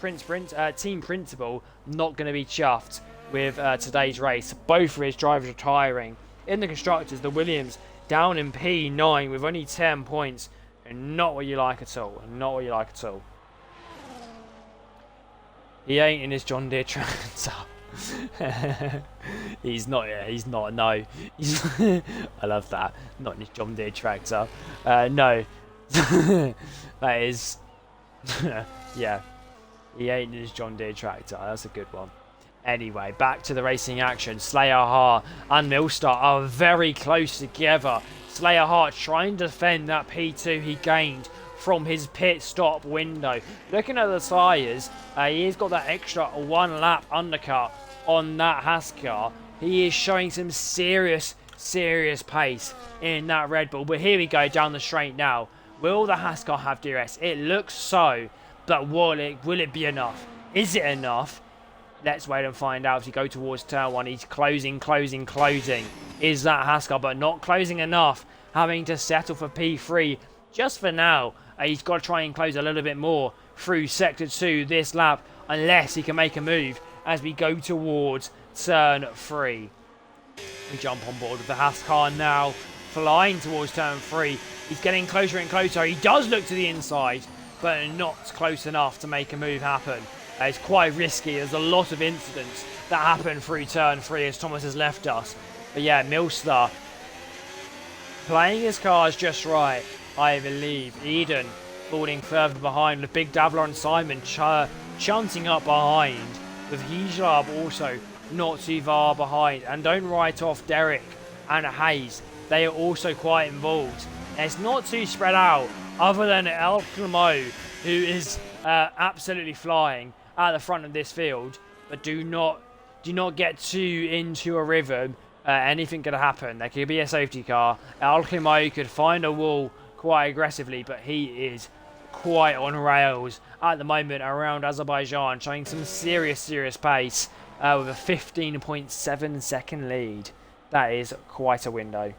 team principal, not going to be chuffed with today's race. Both of his drivers retiring. In the constructors, the Williams down in P9 with only 10 points. And not what you like at all. Not what you like at all. He ain't in his John Deere tractor. He's not. Yeah, he's not. No. I love that. Not in his John Deere tractor. No. That is. Yeah. He ain't in his John Deere tractor. That's a good one. Anyway, back to the racing action. Slayer Hart and Milstar are very close together. Slayer Hart trying to defend that P2 he gained from his pit stop window. Looking at the tyres, he's got that extra 1 lap undercut on that Haas car. He is showing some serious pace in that Red Bull. But here we go down the straight now. Will the Haas car have DRS? It looks so, but will it be enough? Is it enough? Let's wait and find out. As we go towards turn 1, he's closing. Is that Haas car, but not closing enough. Having to settle for P3 just for now. He's got to try and close a little bit more through Sector 2 this lap, unless he can make a move as we go towards turn 3. We jump on board with the Haas car now, flying towards turn 3. He's getting closer and closer. He does look to the inside, but not close enough to make a move happen. It's quite risky. There's a lot of incidents that happen through turn 3 as Thomas has left us. But yeah, Milstar playing his cars just right, I believe. Eden falling further behind with Big Davler and Simon chanting up behind, with Hijab also not too far behind. And don't write off Derek and Hayes. They are also quite involved. And it's not too spread out, other than El Clamo, who is absolutely flying at the front of this field. But do not get too into a rhythm. Anything could happen. There could be a safety car. El Clamo could find a wall quite aggressively, but he is quite on rails at the moment around Azerbaijan, showing some serious pace with a 15.7 second lead. That is quite a window.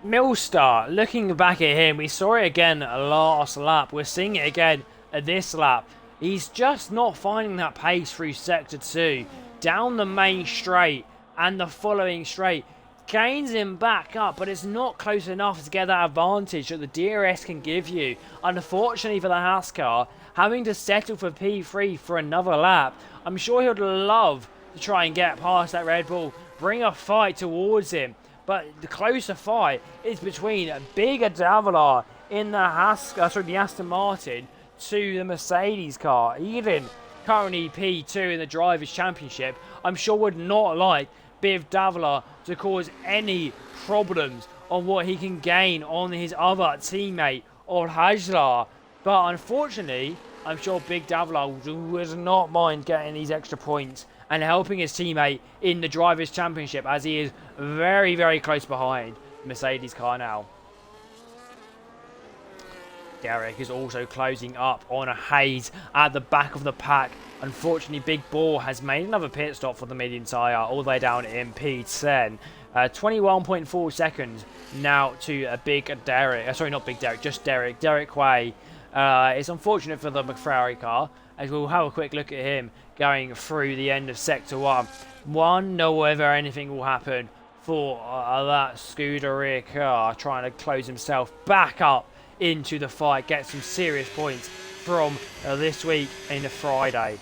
Milstar, looking back at him, we saw it again last lap. We're seeing it again at this lap. He's just not finding that pace through Sector 2. Down the main straight and the following straight. Gains him back up, but it's not close enough to get that advantage that the DRS can give you. Unfortunately for the Haas car, having to settle for P3 for another lap. I'm sure he would love to try and get past that Red Bull, bring a fight towards him. But the closer fight is between Big Davila in the Aston Martin to the Mercedes car. Eden, currently P2 in the Drivers' Championship, I'm sure would not like Biv Davila to cause any problems on what he can gain on his other teammate, or Hajlar. But unfortunately, I'm sure Big Davila would not mind getting these extra points and helping his teammate in the Drivers' Championship, as he is very close behind the Mercedes car now. Derek is also closing up on a Hayes at the back of the pack. Unfortunately, Big Ball has made another pit stop for the medium tyre, all the way down in P10. 21.4 seconds now to a Big Derek. Sorry, not Big Derek, just Derek. Derek Way. It's unfortunate for the McFerrari car, as we'll have a quick look at him going through the end of Sector 1. Wonder whether anything will happen for that Scuderia car trying to close himself back up into the fight, get some serious points from this week in the Friday.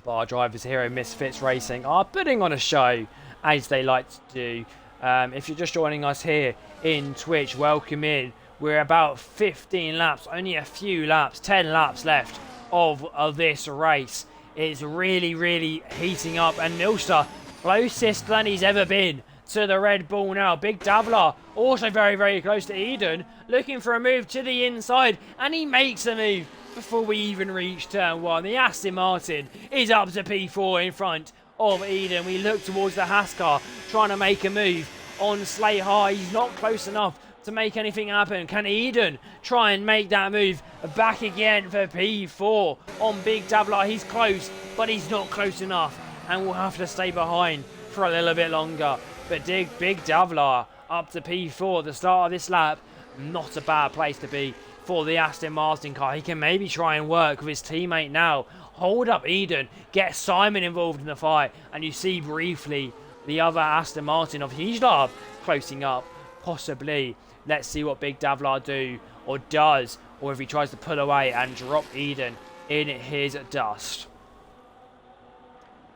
But our drivers here at Misfits Racing are putting on a show, as they like to do. If you're just joining us here in Twitch, welcome in. We're about 15 laps, only a few laps, 10 laps left of this race. It's really heating up, and Milster closest than he's ever been to the Red Bull now. Big Davlar also very close to Eden, looking for a move to the inside, and he makes a move before we even reach turn 1. The Aston Martin is up to P4 in front of Eden. We look towards the Haas car, trying to make a move on Slate High. He's not close enough to make anything happen. Can Eden try and make that move back again for P4 on Big Davlar? He's close, but he's not close enough, and we'll have to stay behind for a little bit longer. But Big Davlar up to P4 at the start of this lap. Not a bad place to be for the Aston Martin car. He can maybe try and work with his teammate now. Hold up Eden, get Simon involved in the fight, and you see briefly the other Aston Martin of Hijlab closing up, possibly. Let's see what Big Davlar do, or does, or if he tries to pull away and drop Eden in his dust.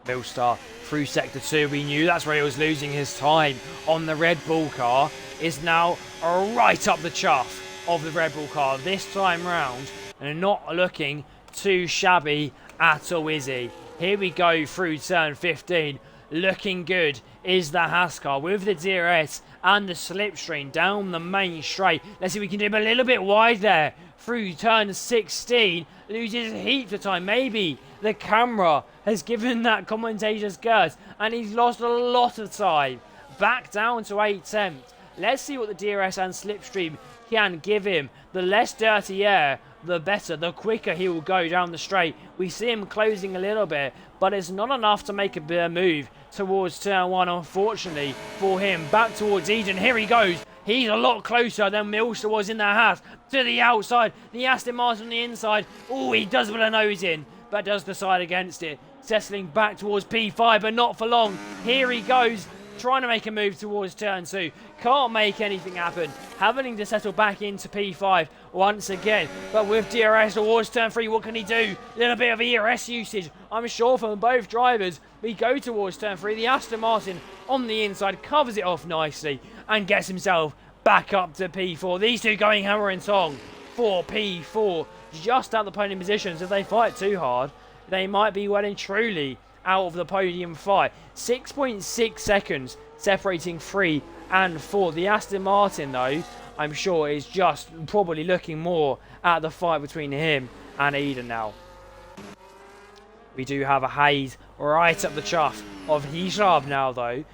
Milstar through Sector 2, we knew that's where he was losing his time on the Red Bull car, is now right up the chuff of the Red Bull car this time round, and not looking too shabby at all, is he? Here we go through turn 15, looking good is the Haas car with the DRS and the slipstream down the main straight. Let's see if we can do him a little bit wide there through turn 16, loses heaps of time. Maybe the camera has given that commentator's curse and he's lost a lot of time. Back down to 8/10. Let's see what the DRS and slipstream can give him. The less dirty air, the better, the quicker he will go down the straight. We see him closing a little bit, but it's not enough to make a move towards turn 1, unfortunately, for him. Back towards Eden, here he goes. He's a lot closer than Milster was in the half. To the outside, the Aston Martin on the inside. Oh, he does put a nose in, but does decide against it. Settling back towards P5, but not for long. Here he goes, trying to make a move towards turn 2. Can't make anything happen. Having to settle back into P5 once again. But with DRS towards turn 3, what can he do? A little bit of ERS usage, I'm sure, from both drivers. We go towards turn 3. The Aston Martin on the inside covers it off nicely and gets himself back up to P4. These two going hammer and tong for P4. Just out the podium positions. If they fight too hard, they might be well and truly out of the podium fight. 6.6 seconds separating 3 and 4. The Aston Martin, though, I'm sure is just probably looking more at the fight between him and Eden now. We do have a Hayes right up the chuff of Hijab now, though.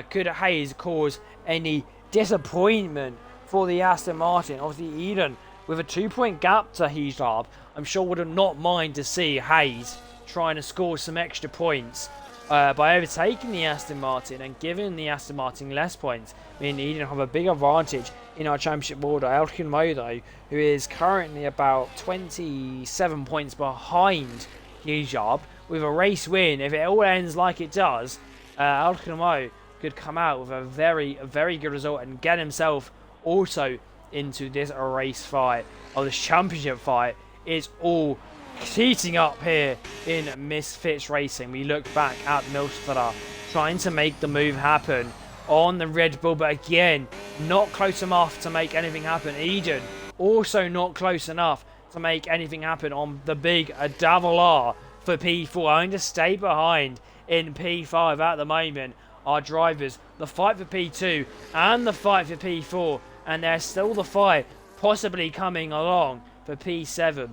Could Hayes cause any disappointment for the Aston Martin? Obviously, Eden with a 2-point gap to Hijab, I'm sure would not mind to see Hayes trying to score some extra points by overtaking the Aston Martin and giving the Aston Martin less points. Meaning Eden have a big advantage in our championship order. Elkin Modo, who is currently about 27 points behind Hijab, with a race win. If it all ends like it does, Elkin Mo could come out with a very good result and get himself also into this race fight, or this championship fight. Is all heating up here in Misfits Racing. We look back at Milstra trying to make the move happen on the Red Bull, but again, not close enough to make anything happen. Eden also not close enough to make anything happen on the big Davila for P4. Going to stay behind in P5 at the moment. Our drivers, the fight for P2 and the fight for P4, and there's still the fight possibly coming along for P7.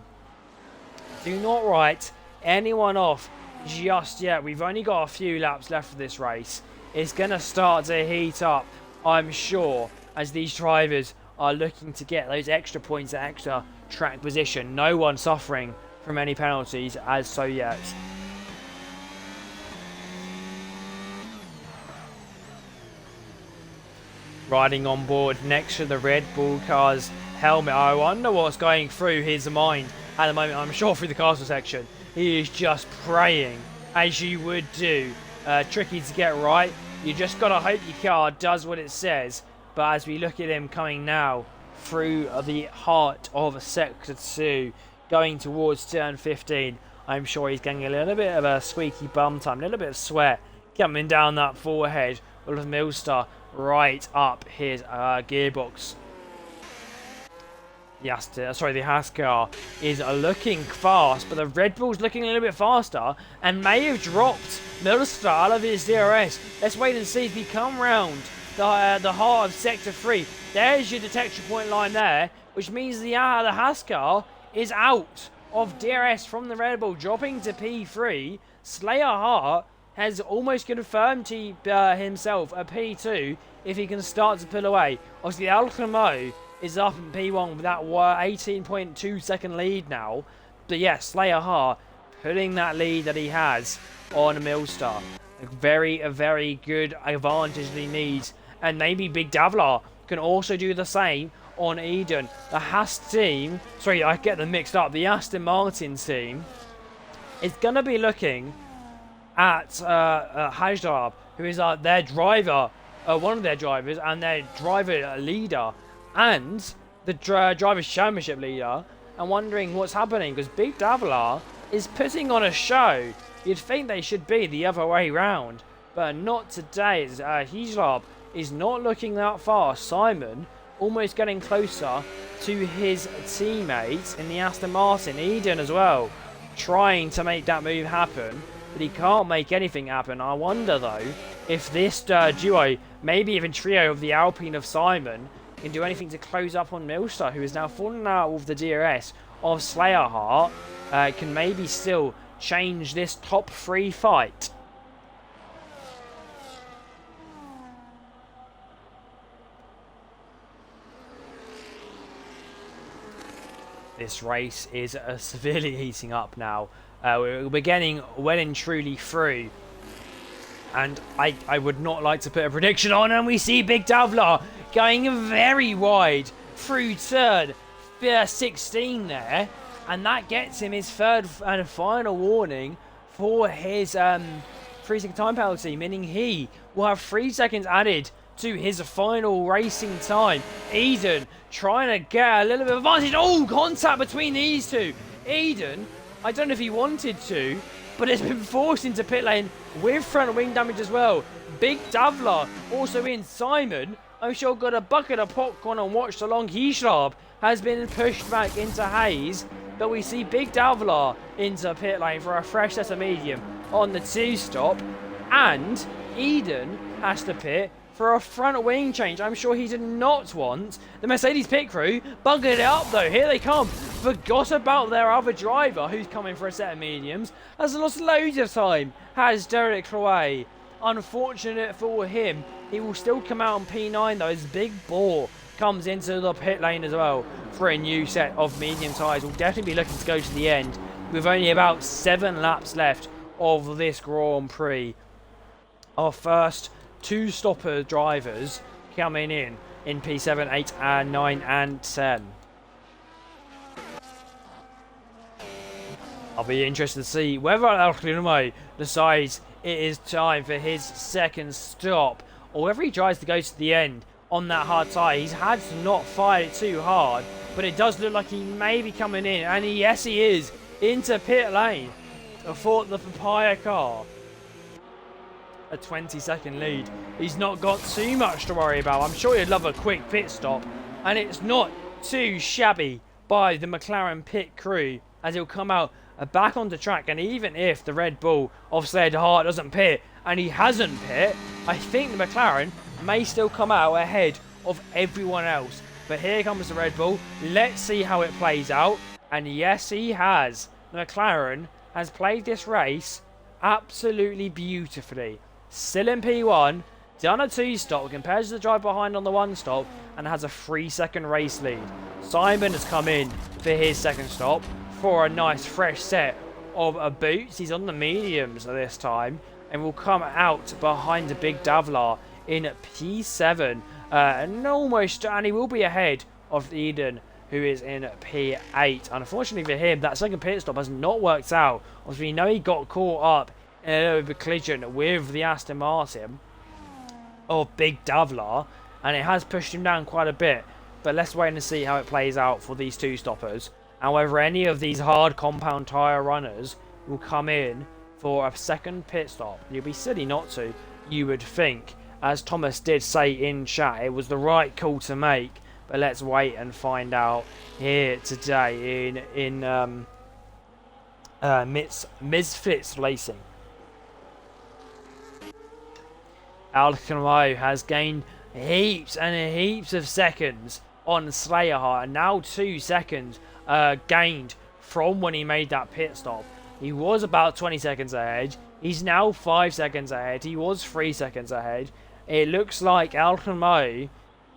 Do not write anyone off just yet. We've only got a few laps left for this race. It's going to start to heat up, I'm sure, as these drivers are looking to get those extra points and extra track position. No one suffering from any penalties as so yet. Riding on board next to the Red Bull car's helmet. I wonder what's going through his mind at the moment. I'm sure through the castle section he is just praying, as you would do. Tricky to get right. You just got to hope your car does what it says. But as we look at him coming now through the heart of Sector 2, going towards turn 15, I'm sure he's getting a little bit of a squeaky bum time, a little bit of sweat coming down that forehead of Milstar right up his gearbox. The Haas car is looking fast, but the Red Bull's looking a little bit faster and may have dropped Milstar out of his DRS. Let's wait and see if he come round the heart of Sector 3. There's your detection point line there, which means the Haas car is out of DRS from the Red Bull, dropping to P3. Slayer Hart has almost confirmed to himself a P2 if he can start to pull away. Obviously, Alcamo is up in P1 with that 18.2 second lead now. But yes, Slayer Hart putting that lead that he has on Milstar. A very good advantage that he needs. And maybe Big Davlar can also do the same on Eden. The Haas team, sorry, I get them mixed up. The Aston Martin team is going to be looking at Hajdar, who is their driver, one of their drivers, and their driver leader, and the driver's championship leader, and wondering what's happening, because Big Davlar is putting on a show. You'd think they should be the other way round, but not today. Hijlab is not looking that fast. Simon almost getting closer to his teammates in the Aston Martin. Eden as well, trying to make that move happen, but he can't make anything happen. I wonder though if this duo, maybe even trio of the Alpine of Simon, can do anything to close up on Milstar, who is now fallen out with the DRS of Slayer Hart. Can maybe still change this top 3 fight. This race is severely heating up now. We're getting well and truly through. And I would not like to put a prediction on, and we see Big Davlar going very wide through turn 16 there. And that gets him his third and final warning for his 3-second time penalty, meaning he will have 3 seconds added to his final racing time. Eden trying to get a little bit of advantage. Oh, contact between these two. Eden, I don't know if he wanted to, but it's been forced into pit lane with front wing damage as well. Big Davlar also in. Simon, I'm sure, got a bucket of popcorn and watched along. Hishlab has been pushed back into haze, but we see Big Davlar into pit lane for a fresh set of medium on the 2-stop, and Eden has to pit for a front wing change. I'm sure he did not want. The Mercedes pit crew buggered it up though. Here they come. Forgot about their other driver who's coming for a set of mediums. Has lost loads of time. Has Derek Cloy. Unfortunate for him. He will still come out on P9 though. His Big Bore comes into the pit lane as well for a new set of medium tyres. Will definitely be looking to go to the end with only about 7 laps left of this Grand Prix. Our first 2-stopper drivers coming in P7, 8, and 9, and 10. I'll be interested to see whether Alclimo decides it is time for his second stop, or whether he tries to go to the end on that hard tyre. He's had to not fire it too hard, but it does look like he may be coming in, and yes he is, into pit lane for the Papaya car. A 20-second lead. He's not got too much to worry about. I'm sure he'd love a quick pit stop, and it's not too shabby by the McLaren pit crew, as he'll come out back onto track. And even if the Red Bull of Slayer Hart doesn't pit, and he hasn't pit, I think the McLaren may still come out ahead of everyone else. But here comes the Red Bull. Let's see how it plays out. And yes, he has. The McLaren has played this race absolutely beautifully. Still in P1, done a 2-stop, compared to the drive behind on the 1-stop, and has a 3-second race lead. Simon has come in for his second stop for a nice fresh set of boots. He's on the mediums this time, and will come out behind the Big Davlar in P7, and he will be ahead of Eden, who is in P8. Unfortunately for him, that second pit stop has not worked out. Obviously, we know he got caught up in a little bit of a collision with the Aston Martin. of Big Davlar, and it has pushed him down quite a bit. But let's wait and see how it plays out for these two stoppers, and whether any of these hard compound tyre runners will come in for a second pit stop. You'd be silly not to, you would think. As Thomas did say in chat, it was the right call to make. But let's wait and find out here today in Misfits Racing. Alcamo has gained heaps and heaps of seconds on Slayerheart, and now 2 seconds gained from when he made that pit stop. He was about 20 seconds ahead. He's now 5 seconds ahead. He was 3 seconds ahead. It looks like Alcamo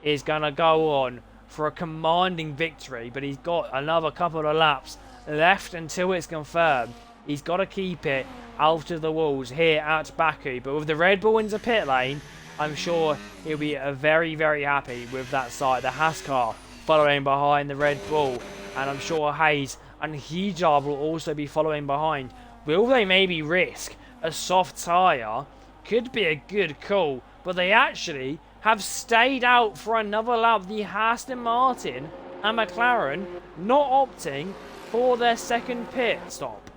is going to go on for a commanding victory, but he's got another couple of laps left until it's confirmed. He's got to keep it out of the walls here at Baku, but with the Red Bull into pit lane, I'm sure he'll be very, very happy with that side. The Haas car following behind the Red Bull, and I'm sure Hayes and Hijab will also be following behind. Will they maybe risk a soft tyre? Could be a good call, but they actually have stayed out for another lap. The Aston Martin and McLaren not opting for their second pit stop.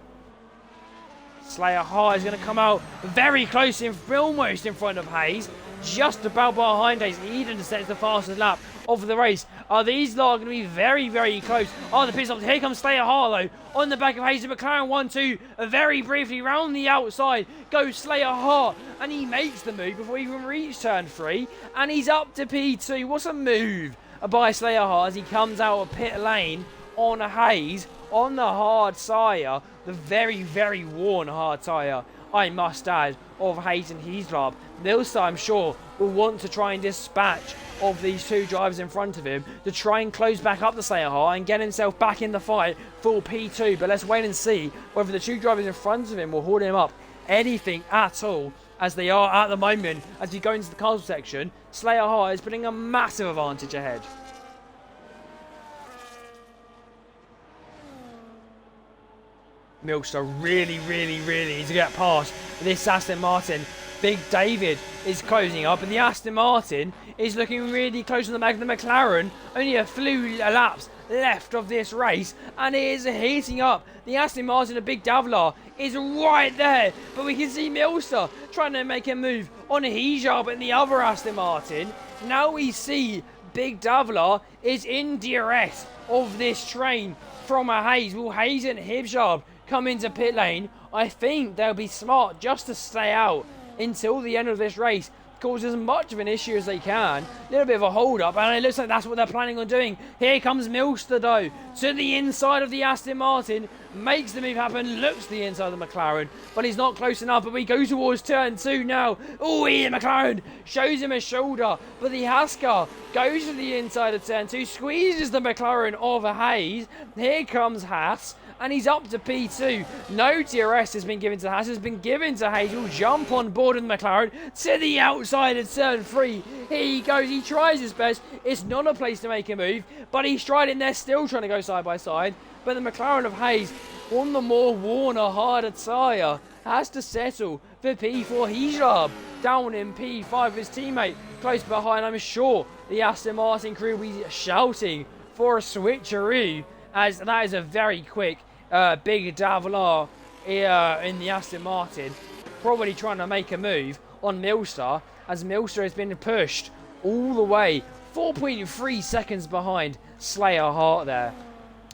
Slayerheart is going to come out very close, almost in front of Hayes, just about behind Hayes. Eden sets the fastest lap of the race. Are these lot going to be very, very close? Oh, the pit stop. Here comes Slayerheart though, on the back of Hayes. The McLaren 1-2, very briefly round the outside goes Slayerheart, and he makes the move before he even reaches turn 3, and he's up to P2. What's a move by Slayerheart as he comes out of pit lane on Hayes on the hard tyre, the very, very worn hard tyre, I must add, of Hayes and Heaslop. Milster, I'm sure, will want to try and dispatch of these two drivers in front of him to try and close back up the Slayerheart and get himself back in the fight for P2. But let's wait and see whether the two drivers in front of him will hold him up anything at all, as they are at the moment. As we go into the castle section, Slayerheart is putting a massive advantage ahead. Milster really needs to get past this Aston Martin. Big David is closing up, and the Aston Martin is looking really close on the back of the McLaren. Only a few laps left of this race, and it is heating up. The Aston Martin of Big Davlar is right there, but we can see Milster trying to make a move on Hijab and the other Aston Martin. Now we see Big Davlar is in DRS of this train from a Hayes. Will Hayes and Hijab come into pit lane? I think they'll be smart just to stay out until the end of this race, cause as much of an issue as they can. A little bit of a hold up, and it looks like that's what they're planning on doing. Here comes Milster though, to the inside of the Aston Martin, makes the move happen, looks to the inside of the McLaren, but he's not close enough. But we go towards turn 2 now. Oh, Ian McLaren shows him a shoulder, but the Haas car goes to the inside of turn 2, squeezes the McLaren over Hayes. Here comes Haas, and he's up to P2. No DRS has been given to Haas, has been given to Hayes. He'll jump on board in the McLaren to the outside of turn 3. Here he goes, he tries his best. It's not a place to make a move, but he's tried it, and they're still trying to go side by side. But the McLaren of Hayes, on the more worn, harder tyre, has to settle for P4. Hijab down in P5. His teammate close behind. I'm sure the Aston Martin crew will be shouting for a switcheroo, as that is a very quick Big Davlar here in the Aston Martin, probably trying to make a move on Milster, as Milster has been pushed all the way 4.3 seconds behind Slayerheart there.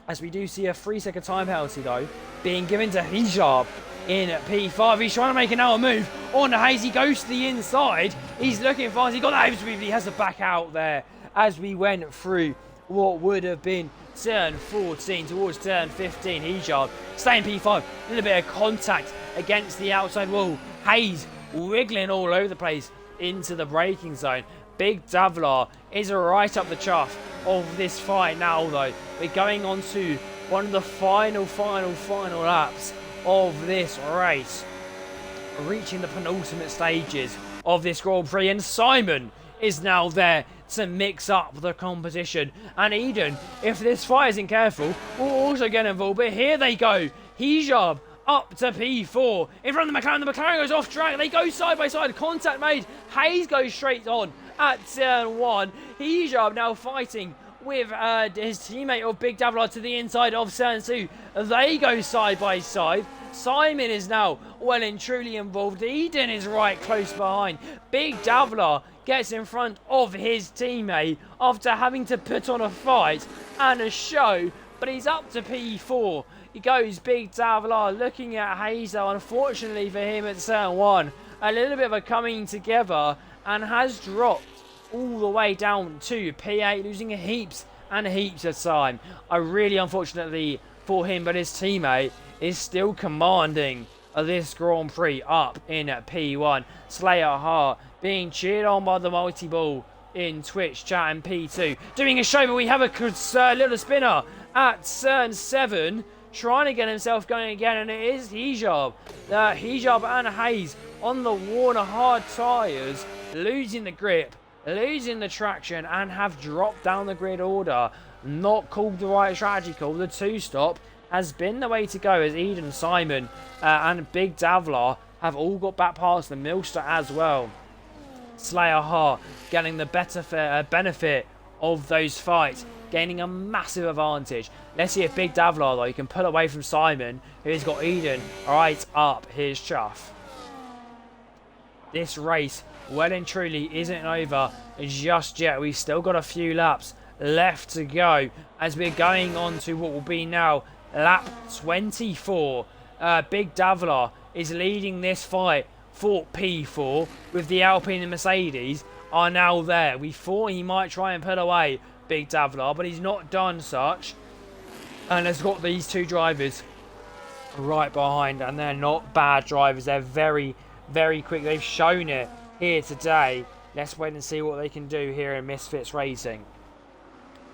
As we do see a 3-second time penalty though being given to Hijab in P5. He's trying to make an hour move on Hayes. He goes to the inside. He's looking fast. He got that over speed, but he has to back out there as we went through what would have been turn 14 towards turn 15. Hijab staying P5. A little bit of contact against the outside wall. Hayes wiggling all over the place into the braking zone. Big Davlar is right up the chuff of this fight now though. We're going on to one of the final laps of this race, reaching the penultimate stages of this Grand Prix, and Simon is now there to mix up the competition. And Eden, if this fight isn't careful, will also get involved. But here they go. Hijab up to P4. In front of the McLaren goes off track. They go side by side. Contact made. Hayes goes straight on at turn 1. Hijab now fighting with his teammate of Big Davlar to the inside of turn 2. They go side by side. Simon is now well and truly involved. Eden is right close behind. Big Davlar gets in front of his teammate after having to put on a fight and a show, but he's up to P4. He goes Big Davlar looking at Hazel. Unfortunately for him at turn 1, a little bit of a coming together and has dropped all the way down to P8, losing heaps and heaps of time. Really unfortunately for him, but his teammate is still commanding this Grand Prix up in P1. Slayer Hart being cheered on by the multi-ball in Twitch chat and P2. Doing a show, but we have a little spinner at turn 7. Trying to get himself going again, and it is Hijab. Hijab and Hayes on the Warner hard tyres, losing the grip, losing the traction, and have dropped down the grid order. Not called the right strategy call. The 2-stop has been the way to go, as Eden, Simon and Big Davlar have all got back past the Milster as well. Slayer Hart getting the better benefit of those fights, gaining a massive advantage. Let's see if Big Davlar, though, can pull away from Simon, who's got Eden right up his chuff. This race, well and truly, isn't over just yet. We've still got a few laps left to go as we're going on to what will be now lap 24. Big Davlar is leading this fight for P4 with the Alpine and Mercedes are now there. We thought he might try and pull away Big Davlar, but he's not done such, and has got these two drivers right behind, and they're not bad drivers. They're very, very quick. They've shown it here today. Let's wait and see what they can do here in Misfits Racing.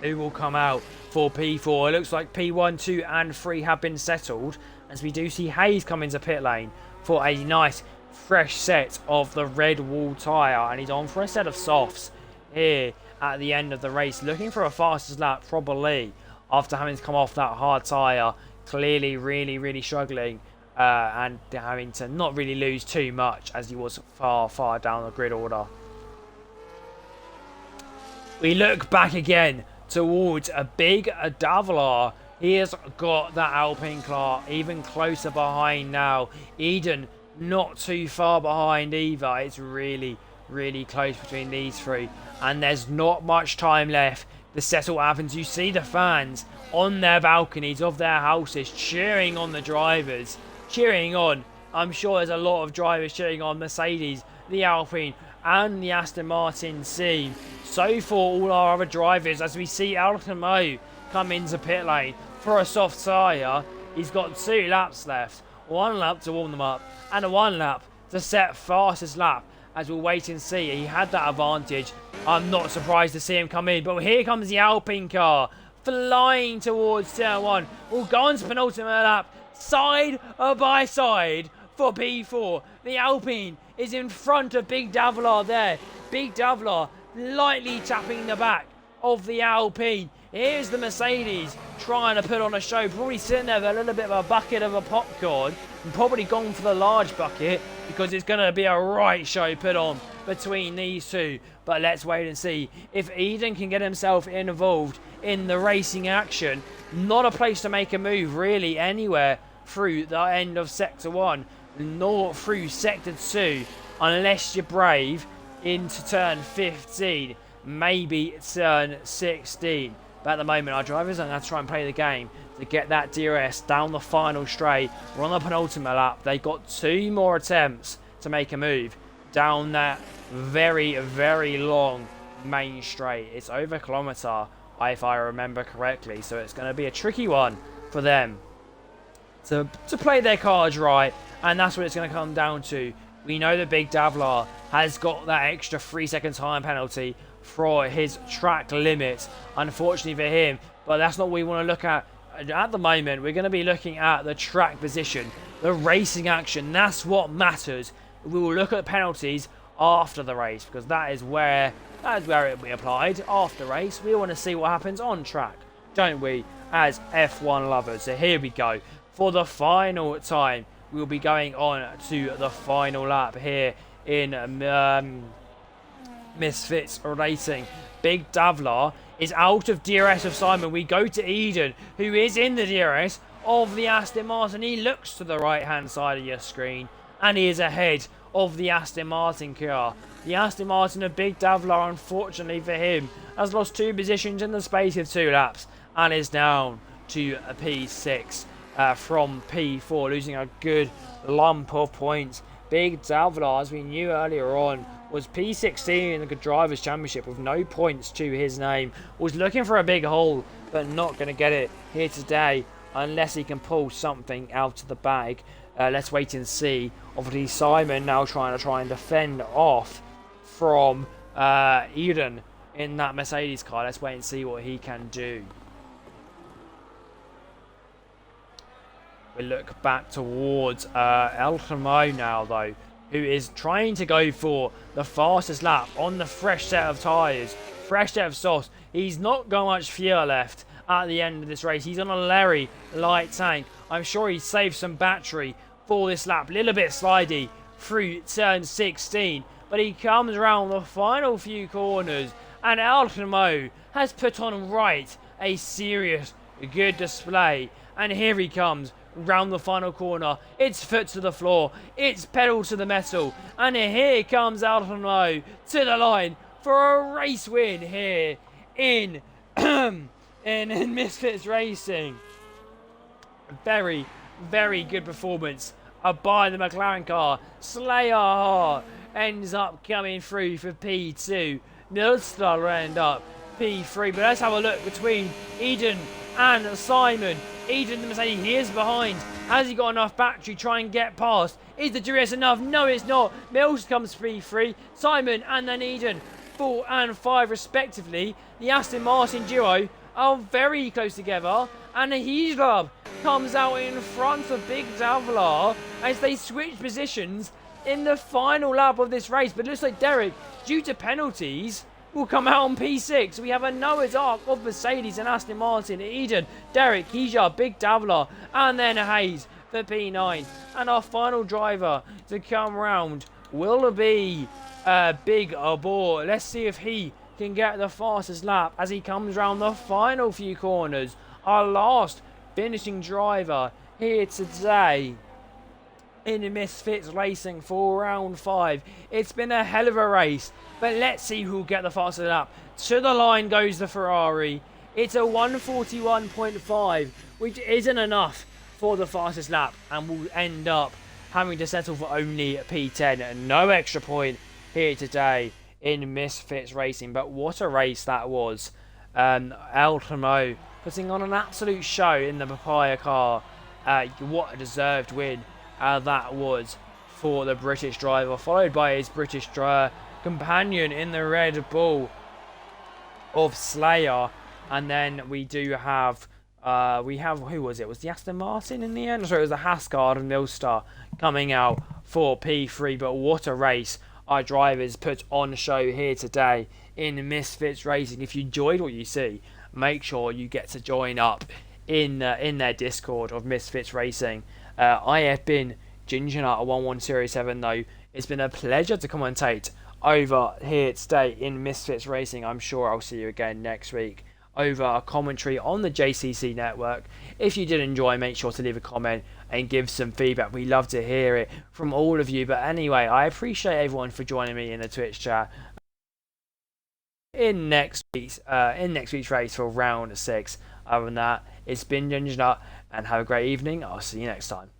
Who will come out for P4? It looks like P1, 2 and 3 have been settled, as we do see Hayes come into pit lane for a nice fresh set of the red wall tyre, and he's on for a set of softs here at the end of the race, looking for a fastest lap probably after having to come off that hard tyre. Clearly really struggling and having to not really lose too much, as he was far down the grid order. We look back again towards a Big Davlar. He has got that Alpine car even closer behind now. Eden not too far behind either. It's really close between these three, and there's not much time left to settle what happens. You see the fans on their balconies of their houses cheering on the drivers, cheering on. I'm sure there's a lot of drivers cheering on Mercedes, the Alpine and the Aston Martin C. So for all our other drivers, as we see Alcamo come into pit lane for a soft tyre. He's got 2 laps left. 1 lap to warm them up and 1 lap to set fastest lap, as we'll wait and see. He had that advantage. I'm not surprised to see him come in, but here comes the Alpine car flying towards turn 1. We'll go on to penultimate lap, side by side for P4. The Alpine is in front of Big Davlar there. Big Davlar lightly tapping the back of the Alpine. Here's the Mercedes trying to put on a show, probably sitting there with a little bit of a bucket of a popcorn, and probably gone for the large bucket because it's going to be a right show put on between these two. But let's wait and see if Eden can get himself involved in the racing action. Not a place to make a move really anywhere through the end of Sector 1, nor through Sector 2, unless you're brave into turn 15, maybe turn 16. But at the moment, our drivers are going to try and play the game to get that DRS down the final straight. We're on the penultimate lap. They've got 2 more attempts to make a move down that very long main straight. It's over a kilometre, if I remember correctly. So it's going to be a tricky one for them to play their cards right. And that's what it's going to come down to. We know that Big Davlar has got that extra 3-second time penalty for his track limit, unfortunately for him, but that's not what we want to look at the moment. We're going to be looking at the track position, the racing action. That's what matters. We will look at penalties after the race, because that is where it will be applied after race. We want to see what happens on track, don't we, as F1 lovers? So here we go. for the final time. We'll be going on to the final lap here in Misfits Racing. Big Davlar is out of DRS of Simon. We go to Eden, who is in the DRS of the Aston Martin. He looks to the right-hand side of your screen, and he is ahead of the Aston Martin car. The Aston Martin of Big Davlar, unfortunately for him, has lost 2 positions in the space of 2 laps, and is down to a P6 from P4, losing a good lump of points. Big Davlar, as we knew earlier on, was P16 in the Drivers' Championship with no points to his name. Was looking for a big hole, but not going to get it here today unless he can pull something out of the bag. Let's wait and see. Obviously, Simon now trying and defend off from Eden in that Mercedes car. Let's wait and see what he can do. We look back towards El Hamo now, though, who is trying to go for the fastest lap on the fresh set of tyres, fresh set of softs. He's not got much fuel left at the end of this race. He's on a Larry light tank. I'm sure he saved some battery for this lap. A little bit slidey through turn 16, but he comes around the final few corners, and El Hamo has put on right a serious good display. And here he comes round the final corner. It's foot to the floor, it's pedal to the metal, and here comes El Hamo to the line for a race win here in in Misfits Racing. Very, very good performance by the McLaren car. Slayer ends up coming through for P2. Milstar will end up P3. But let's have a look between Eden and Simon. Eden, the Mercedes, he is behind. Has he got enough battery to try and get past? Is the DRS enough? No, it's not. Mills comes P3. Simon and then Eden, 4 and 5 respectively. The Aston Martin duo are very close together. And the Heat Club comes out in front of Big Davlar as they switch positions in the final lap of this race. But it looks like Derek, due to penalties, will come out on P6. We have a Noah's Ark of Mercedes and Aston Martin. Eden, Derek, Keisha, Big Davlar, and then Hayes for P9. And our final driver to come round will be Big Abor. Let's see if he can get the fastest lap as he comes round the final few corners. Our last finishing driver here today in Misfits Racing for round 5. It's been a hell of a race, but let's see who'll get the fastest lap. To the line goes the Ferrari. It's a 141.5, which isn't enough for the fastest lap, and will end up having to settle for only P10 and no extra point here today in Misfits Racing. But what a race that was. El Hamo putting on an absolute show in the Papaya car. What a deserved win that was for the British driver, followed by his British companion in the Red Bull of Slayer. And then we do have who was it? Was the Aston Martin in the end? So it was the Hascard and Milstar coming out for P3. But what a race our drivers put on show here today in Misfits Racing. If you enjoyed what you see, make sure you get to join up in their Discord of Misfits Racing. I have been Gingerna at 11007 though. It's been a pleasure to commentate over here today in Misfits Racing. I'm sure I'll see you again next week over a commentary on the JCC network. If you did enjoy, make sure to leave a comment and give some feedback. We love to hear it from all of you. But anyway, I appreciate everyone for joining me in the Twitch chat in next week's race for round 6. Other than that, it's been Ginger Nut, and have a great evening. I'll see you next time.